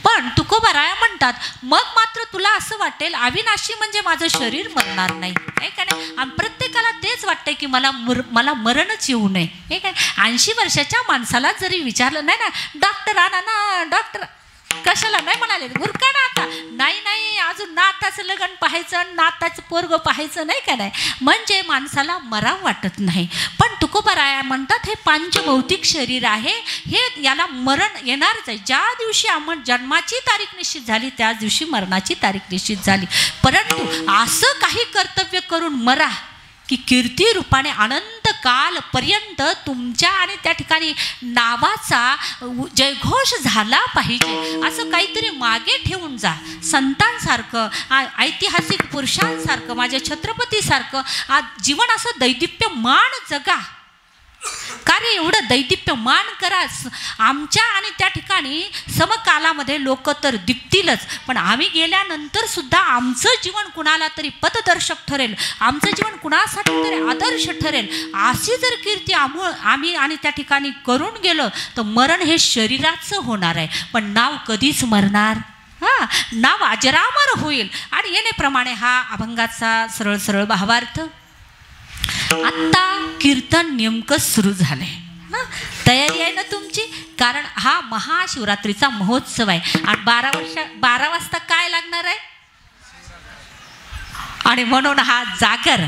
[SPEAKER 1] पण तुकोबाराया म्हणतात, मग मात्र तुला असं वाटेल अविनाशी म्हणजे माझं शरीर मरणार नाही, आहे का नाही? आणि प्रत्येकाला तेच वाटतंय की मला मरणच येऊ नये, आहे का? 80 वर्षाच्या माणसाला जरी विचारलं नाही ना, डॉक्टर आणा ना, डॉक्टर कशाला नाही म्हणाले, उरका ना आता, नाही अजून नाताचं लग्न पाहायचं, नाताचं पोरग पाहायचं, नाही का नाही? म्हणजे माणसाला मराव वाटत नाही. पण तुकोबाराया म्हणतात हे पांचभौतिक शरीर आहे, हे याला मरण येणारच आहे. ज्या दिवशी जन्माची तारीख निश्चित झाली त्याच दिवशी मरणाची तारीख निश्चित झाली. परंतु असं काही कर्तव्य करून मरा की कीर्ती रूपाने अनंत कालपर्यंत तुमच्या आणि त्या ठिकाणी नावाचा जयघोष झाला पाहिजे. असं काहीतरी मागे ठेवून जा. संतांसारखं, ऐतिहासिक पुरुषांसारखं, माझ्या छत्रपतीसारखं जीवन असं दैदिप्यमान जगा. कार्य एवढं दैदिप्यमान करा. आमच्या आणि त्या ठिकाणी समकालामध्ये लोक तर दिपतीलच, पण आम्ही गेल्यानंतर सुद्धा आमचं जीवन कुणाला तरी पथदर्शक ठरेल, आमचं जीवन कुणासाठी तरी आदर्श ठरेल. अशी जर कीर्ती आम्ही आणि त्या ठिकाणी करून गेलो तर मरण हे शरीराचं होणार आहे, पण नाव कधीच मरणार. नाव अजरामर होईल. आणि येण्याप्रमाणे हा अभंगाचा सरळ सरळ भावार्थ. आत्ता कीर्तन नेमकं सुरू झालंय, तयारी आहे ना तुमची? कारण हा महाशिवरात्रीचा महोत्सव आहे आणि 12 वाजता काय लागणार आहे? आणि म्हणून हा जागर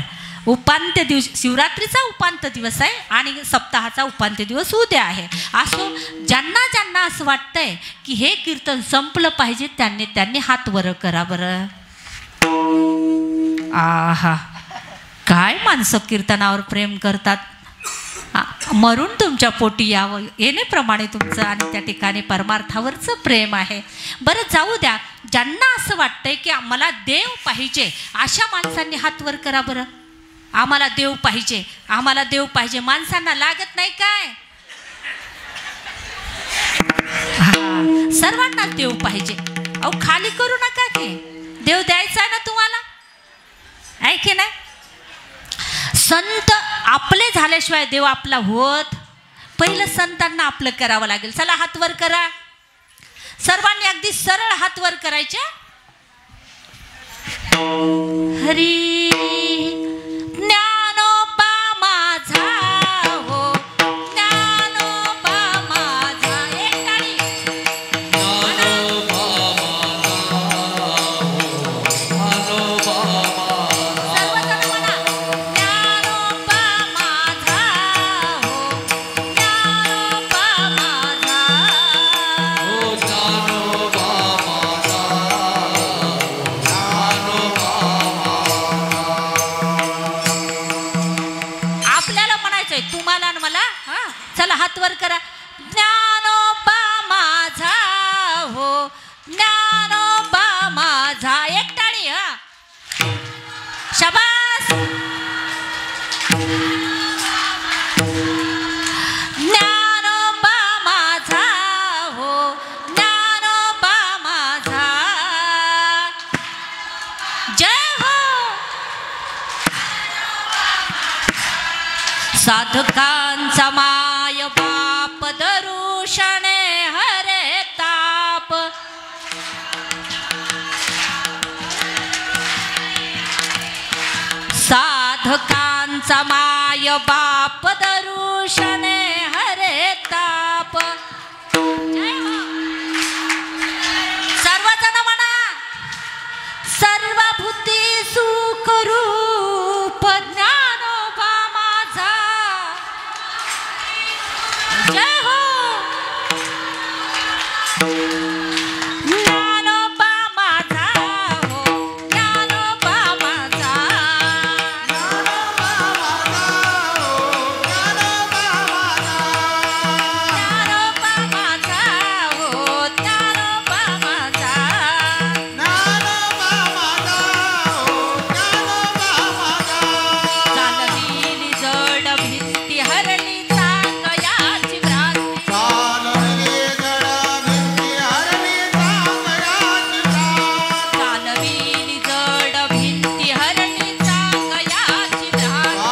[SPEAKER 1] उपांत्य दिवस, शिवरात्रीचा उपांत्य दिवस आहे आणि सप्ताहाचा उपांत्य दिवस उद्या आहे. असो ज्यांना असं वाटतंय की हे कीर्तन संपलं पाहिजे त्यांनी हात वर करा बरं. आहा, काय माणसं कीर्तनावर प्रेम करतात. मरून तुमच्या पोटी यावं येण्याप्रमाणे तुमचं आणि त्या ठिकाणी परमार्थावरचं प्रेम आहे. बरं जाऊ द्या, ज्यांना असं वाटतंय की मला देव पाहिजे अशा माणसांनी हात वर करा बरं. आम्हाला देव पाहिजे, आम्हाला देव पाहिजे. माणसांना लागत नाही काय? सर्वांना देव पाहिजे. अहो खाली करू नका की, देव द्यायचा आहे ना तुम्हाला, आहे की नाही? संत आपले झाल्याशिवाय देव आपला होत. पहिलं संतांना आपलं करावं लागेल. चला हात वर करा. सर्वांनी अगदी सरळ हात वर करायचे. हरी ज्ञानोबा माझा हो, ज्ञानोबा माझा. एक टाळी.
[SPEAKER 2] ज्ञानोबा माझा हो, ज्ञानोबा
[SPEAKER 1] साधकांचा माय बाप दरुषणे हरे ताप साधकांचा माय बाप दरुषणे हरे ताप सर्वजण म्हणा सर्वभूती सुख रूप ज्ञानोबा माझा जय हो ज्ञानोबा माझा हो ज्ञानोबा माझा ज्ञानोबा माझा हो ज्ञानोबा माझा चालविली जड भिंती हरली चांगयाची भ्रांती चालविली जड भिंती हरली चांगयाची भ्रांती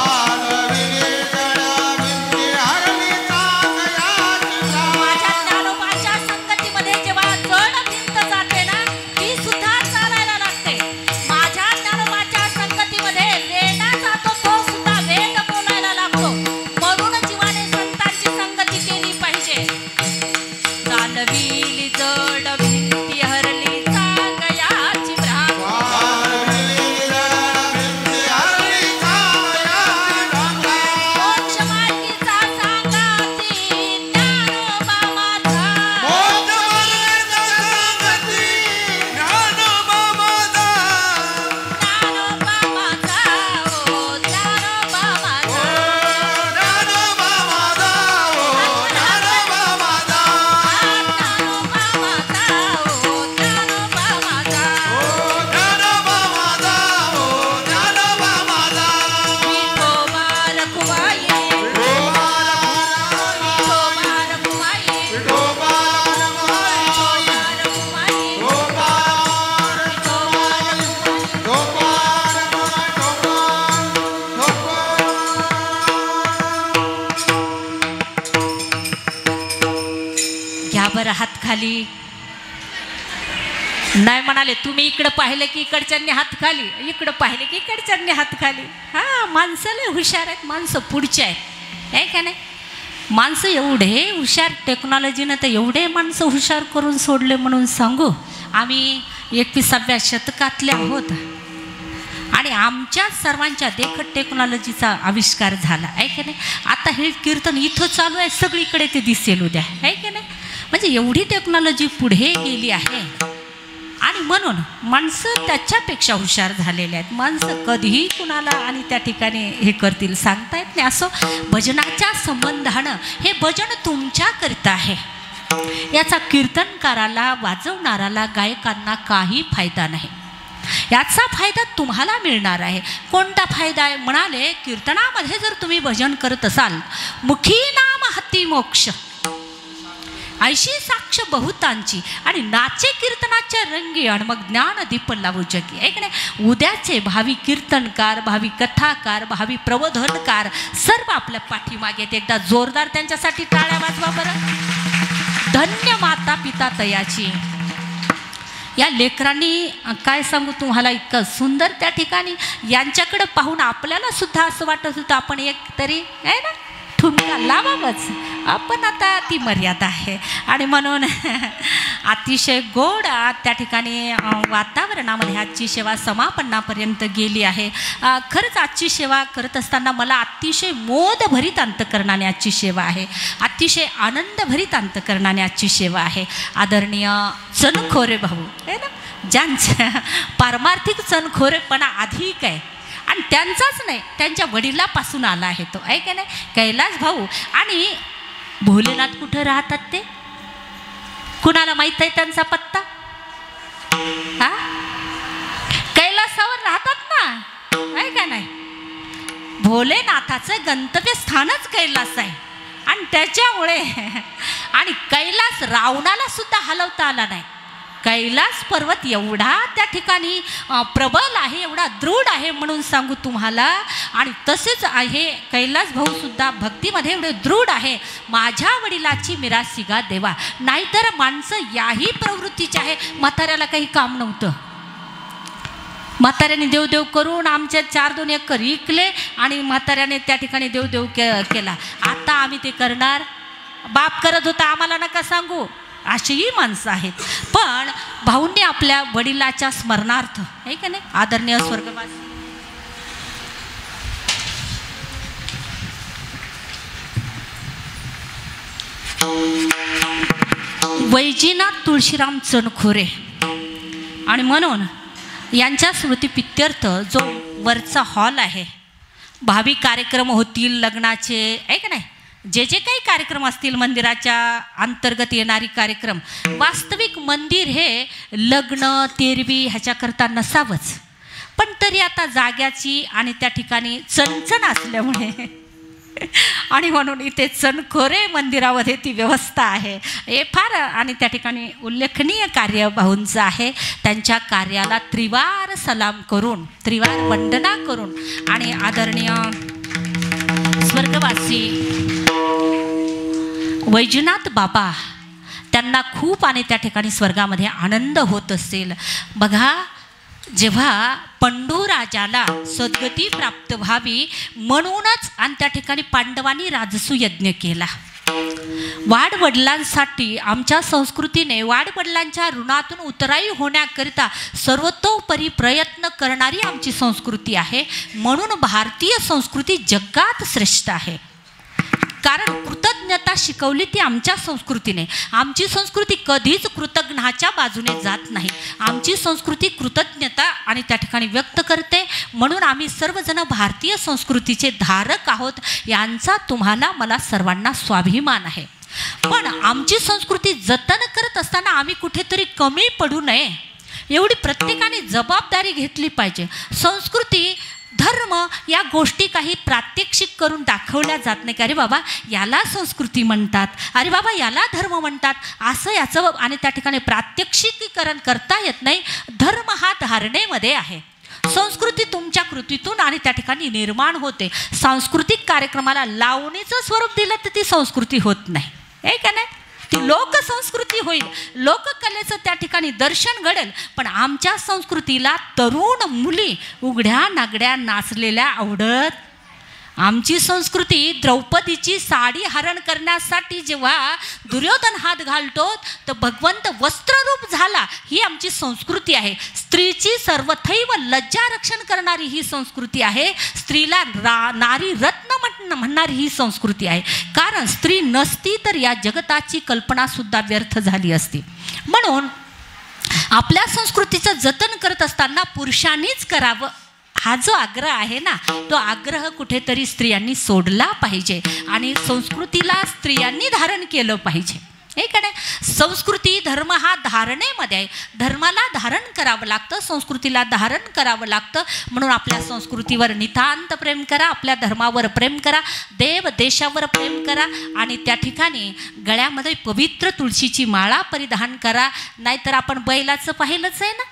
[SPEAKER 1] माझ्या ज्ञानोबाच्या संगतीमध्ये जेव्हा जड भिंत जाते ना ती सुद्धा चालायला लागते. माझ्या ज्ञानोबाच्या संगतीमध्ये वेडा जातो तो सुद्धा वेद बोलायला लागतो. म्हणून जीवाने संतांची संगती केली पाहिजे. चालविली जड भिंती हरली चांगयाची भ्रांती मोक्ष मार्गीचा सांगाती ज्ञानोबा माझा ज्ञानोबा माझा हो ज्ञानोबा माझा ज्ञानोबा माझा हो ज्ञानोबा माझा विठोबा रखुमाई विठोबा रखुमाई विठोबा रखुमाई घ्या बरं हात खाली नाही म्हणाले तुम्ही इकडं पाहिले की इकडच्यांनी हात खाली इकडं पाहिले की इकडच्यांनी हात खाली. हा माणसं लय हुशार आहेत. माणसं पुढचे आहेत आहे का नाही. माणसं एवढे हुशार टेक्नॉलॉजीनं तर एवढे माणसं हुशार करून सोडले म्हणून सांगू. आम्ही 21व्या शतकातले आहोत आणि आमच्या सर्वांच्या देखत टेक्नॉलॉजीचा आविष्कार झाला आहे का नाही. आता हे कीर्तन इथं चालू आहे सगळीकडे ते दिसेल उद्या आहे का नाही. म्हणजे एवढी टेक्नॉलॉजी पुढे गेली आहे आणि म्हणून माणसं त्याच्यापेक्षा हुशार झालेले आहेत. माणसं कधीही कुणाला आणि त्या ठिकाणी हे करतील सांगता येत नाही. असो भजनाच्या संबंधानं हे भजन तुमच्याकरिता आहे. याचा कीर्तनकाराला वाजवणाराला गायकांना काही फायदा नाही. याचा फायदा तुम्हाला मिळणार आहे. कोणता फायदा आहे म्हणाले कीर्तनामध्ये जर तुम्ही भजन करत असाल मुखी नाम हती मोक्ष ऐशी साक्ष बहुतांची आणि नाचे कीर्तनाच्या रंगी आणि मग ज्ञान दीप लावू जगी आहे की नाही. उद्याचे भावी कीर्तनकार भावी कथाकार भावी प्रबोधनकार सर्व आपल्या पाठीमागे आहेत. एकदा जोरदार त्यांच्यासाठी टाळ्या वाजवा बरं. धन्य माता पिता तयाची. या लेकरांनी काय सांगू तुम्हाला इतकं सुंदर त्या ठिकाणी यांच्याकडे पाहून आपल्याला सुद्धा असं वाटत होतं आपण एक तरी आहे ना ठुमका लावावंच. आपण आता ती मर्यादा आहे आणि म्हणून अतिशय गोड त्या ठिकाणी वातावरणामध्ये आजची सेवा समापनापर्यंत गेली आहे. खरंच आजची सेवा करत असताना मला अतिशय मोदभरीत अंतकरणाने आजची सेवा आहे. अतिशय आनंदभरीत अंतकरणाने आजची सेवा आहे. आदरणीय चनखोरे भाऊ आहे ना ज्यांच्या पारमार्थिक चनखोरेपणा अधिक आहे आणि त्यांचाच नाही त्यांच्या वडिलापासून आला आहे तो आहे का नाही. कैलास भाऊ आणि भोलेनाथ कुठं राहतात ते कुणाला माहीत आहे त्यांचा पत्ता. हा कैलासावर राहतात ना आहे का नाही. भोलेनाथाचं गंतव्यस्थानच कैलास आहे आणि त्याच्यामुळे आणि कैलास रावणाला सुद्धा हलवता आला नाही. कैलास पर्वत एवढा त्या ठिकाणी प्रबल आहे, एवढा दृढ आहे म्हणून सांगू तुम्हाला. आणि तसेच आहे कैलास भाऊ सुद्धा भक्तीमध्ये एवढे दृढ आहे. माझ्या वडिलाची मिरासिगा देवा. नाहीतर माणसं याही प्रवृत्तीचे आहे. म्हाताऱ्याला काही काम नव्हतं, म्हाताऱ्याने देवदेव करून आमच्या 4-2 एकर इकले आणि म्हाताऱ्याने त्या ठिकाणी देवदेव केला. आता आम्ही ते करणार? बाप करत होता, आम्हाला नका सांगू. अशीही माणसं आहेत. पण भाऊंनी आपल्या वडिलाच्या स्मरणार्थ, आहे का नाही, आदरणीय स्वर्गवासी वैजीनाथ तुळशीराम चणखोरे आणि म्हणून यांच्या स्मृतिप्रित्यर्थ जो वरचा हॉल आहे, भावी कार्यक्रम होतील लग्नाचे, आहे का नाही, जे जे काही कार्यक्रम असतील मंदिराच्या अंतर्गत येणारी कार्यक्रम, वास्तविक मंदिर हे लग्न तेरवी ह्याच्याकरता नसावंच. पण तरी आता जाग्याची आणि त्या ठिकाणी चणचण असल्यामुळे आणि म्हणून इथे चणखोरे मंदिरामध्ये ती व्यवस्था आहे. हे फार आणि त्या ठिकाणी उल्लेखनीय कार्य भाऊंचं आहे. त्यांच्या कार्याला त्रिवार सलाम करून, त्रिवार वंदना करून आणि आदरणीय स्वर्गवासी वैजनाथ बाबा त्यांना खूप आणि त्या ठिकाणी स्वर्गामध्ये आनंद होत असेल. बघा, जेव्हा पंडूराजाला सद्गती प्राप्त व्हावी म्हणूनच आणि त्या ठिकाणी पांडवांनी राजसू यज्ञ केला. वाडवडिलांसाठी आमच्या संस्कृतीने वाडवडिलांच्या ऋणातून उतराई होण्याकरिता सर्वतोपरी प्रयत्न करणारी आमची संस्कृती आहे. म्हणून भारतीय संस्कृती जगात श्रेष्ठ आहे. कारण कृतज्ञता शिकवली ती आमच्या संस्कृतीने. आमची संस्कृती कधीच कृतज्ञाच्या बाजूने जात नाही. आमची संस्कृती कृतज्ञता आणि त्या ठिकाणी व्यक्त करते. म्हणून आम्ही सर्वजण भारतीय संस्कृतीचे धारक आहोत. यांचा तुम्हाला मला सर्वांना स्वाभिमान आहे. पण आमची संस्कृती जतन करत असताना आम्ही कुठेतरी कमी पडू नये, एवढी प्रत्येकाने जबाबदारी घेतली पाहिजे. संस्कृती धर्म या गोष्टी काही प्रात्यक्षिक करून दाखवल्या जात नाही की अरे बाबा याला संस्कृती म्हणतात, अरे बाबा याला धर्म म्हणतात, असं याचं आणि त्या ठिकाणी प्रात्यक्षिकीकरण करता येत नाही. धर्म हा धारणेमध्ये आहे. संस्कृती तुमच्या कृतीतून आणि त्या ठिकाणी निर्माण होते. सांस्कृतिक कार्यक्रमाला लावणीचं स्वरूप दिलं तर ती संस्कृती होत नाही, आहे का नाही, ती लोकसंस्कृती होईल. लोककलेचं त्या ठिकाणी दर्शन घडेल. पण आमच्या संस्कृतीला तरुण मुली उघड्या नागड्या नाचलेल्या आवडत. आमची संस्कृती द्रौपदीची साडी हरण करण्यासाठी जेव्हा दुर्योधन हात घालतो तर भगवंत वस्त्ररूप झाला, ही आमची संस्कृती आहे. स्त्रीची सर्वथैव लज्जा रक्षण करणारी ही संस्कृती आहे. स्त्रीला नारी रत्न म्हणणारी ही संस्कृती आहे. कारण स्त्री नसती तर या जगताची कल्पना सुद्धा व्यर्थ झाली असती. म्हणून आपल्या संस्कृतीचं जतन करत असताना पुरुषांनीच करावं हा जो आग्रह आहे ना, तो आग्रह कुठेतरी स्त्रियांनी सोडला पाहिजे आणि संस्कृतीला स्त्रियांनी धारण केलं पाहिजे, हे का नाही. संस्कृती धर्म हा धारणेमध्ये आहे. धर्माला धारण करावं लागतं, संस्कृतीला धारण करावं लागतं. म्हणून आपल्या संस्कृतीवर नितांत प्रेम करा, आपल्या धर्मावर प्रेम करा, देव देशावर प्रेम करा आणि त्या ठिकाणी गळ्यामध्ये पवित्र तुळशीची माळा परिधान करा. नाहीतर आपण बैलाचं पाहिलंच आहे ना,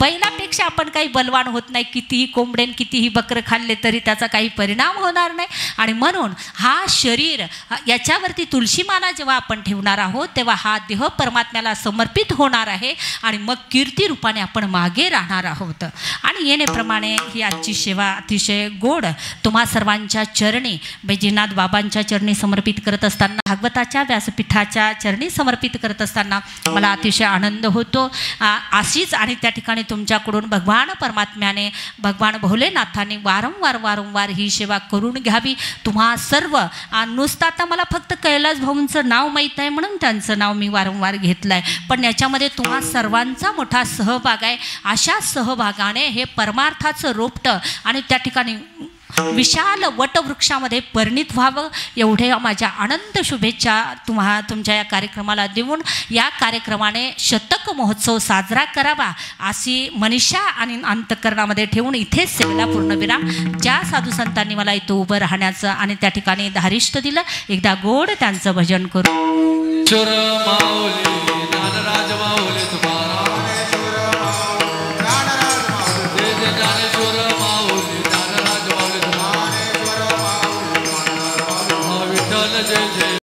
[SPEAKER 1] बैलापेक्षा आपण काही बलवान होत नाही. कितीही कोंबडेन कितीही बकरं खाल्ले तरी त्याचा काही परिणाम होणार नाही. आणि म्हणून हा शरीर याच्यावरती तुळशीमाला जेव्हा आपण ठेवणार आहोत तेव्हा हा देह परमात्म्याला समर्पित होणार आहे आणि मग कीर्ती रूपाने आपण मागे राहणार आहोत. आणि येण्याप्रमाणे ही आजची सेवा अतिशय गोड तुम्हा सर्वांच्या चरणी बैजनाथ बाबांच्या चरणी समर्पित करत असताना, भागवताच्या व्यासपीठाच्या चरणी समर्पित करत असताना मला अतिशय आनंद होतो. अशीच आणि त्या ठिकाणी तुमच्याकडून भगवान परमात्म्याने, भगवान भोलेनाथाने वारंवार ही सेवा करून घ्यावी. तुम्हा सर्व नुसतं आता मला फक्त कैलास भाऊंचं नाव माहीत आहे म्हणून त्यांचं नाव मी वारंवार घेतलं आहे, पण याच्यामध्ये तुम्हा सर्वांचा मोठा सहभाग आहे. अशा सहभागाने हे परमार्थाचं रोपटं आणि त्या ठिकाणी विशाल वटवृक्षामध्ये परिणित व्हावं एवढे माझ्या अनंत शुभेच्छा तुमच्या या कार्यक्रमाला देऊन या कार्यक्रमाने शतक महोत्सव साजरा करावा अशी मनीषा आणि अंतःकरणामध्ये ठेवून इथेच सेवेला पूर्णविराम. ज्या साधू संतांनी मला इथं उभं राहण्याचं आणि त्या ठिकाणी धारिष्ट दिलं, एकदा गोड त्यांचं भजन करू.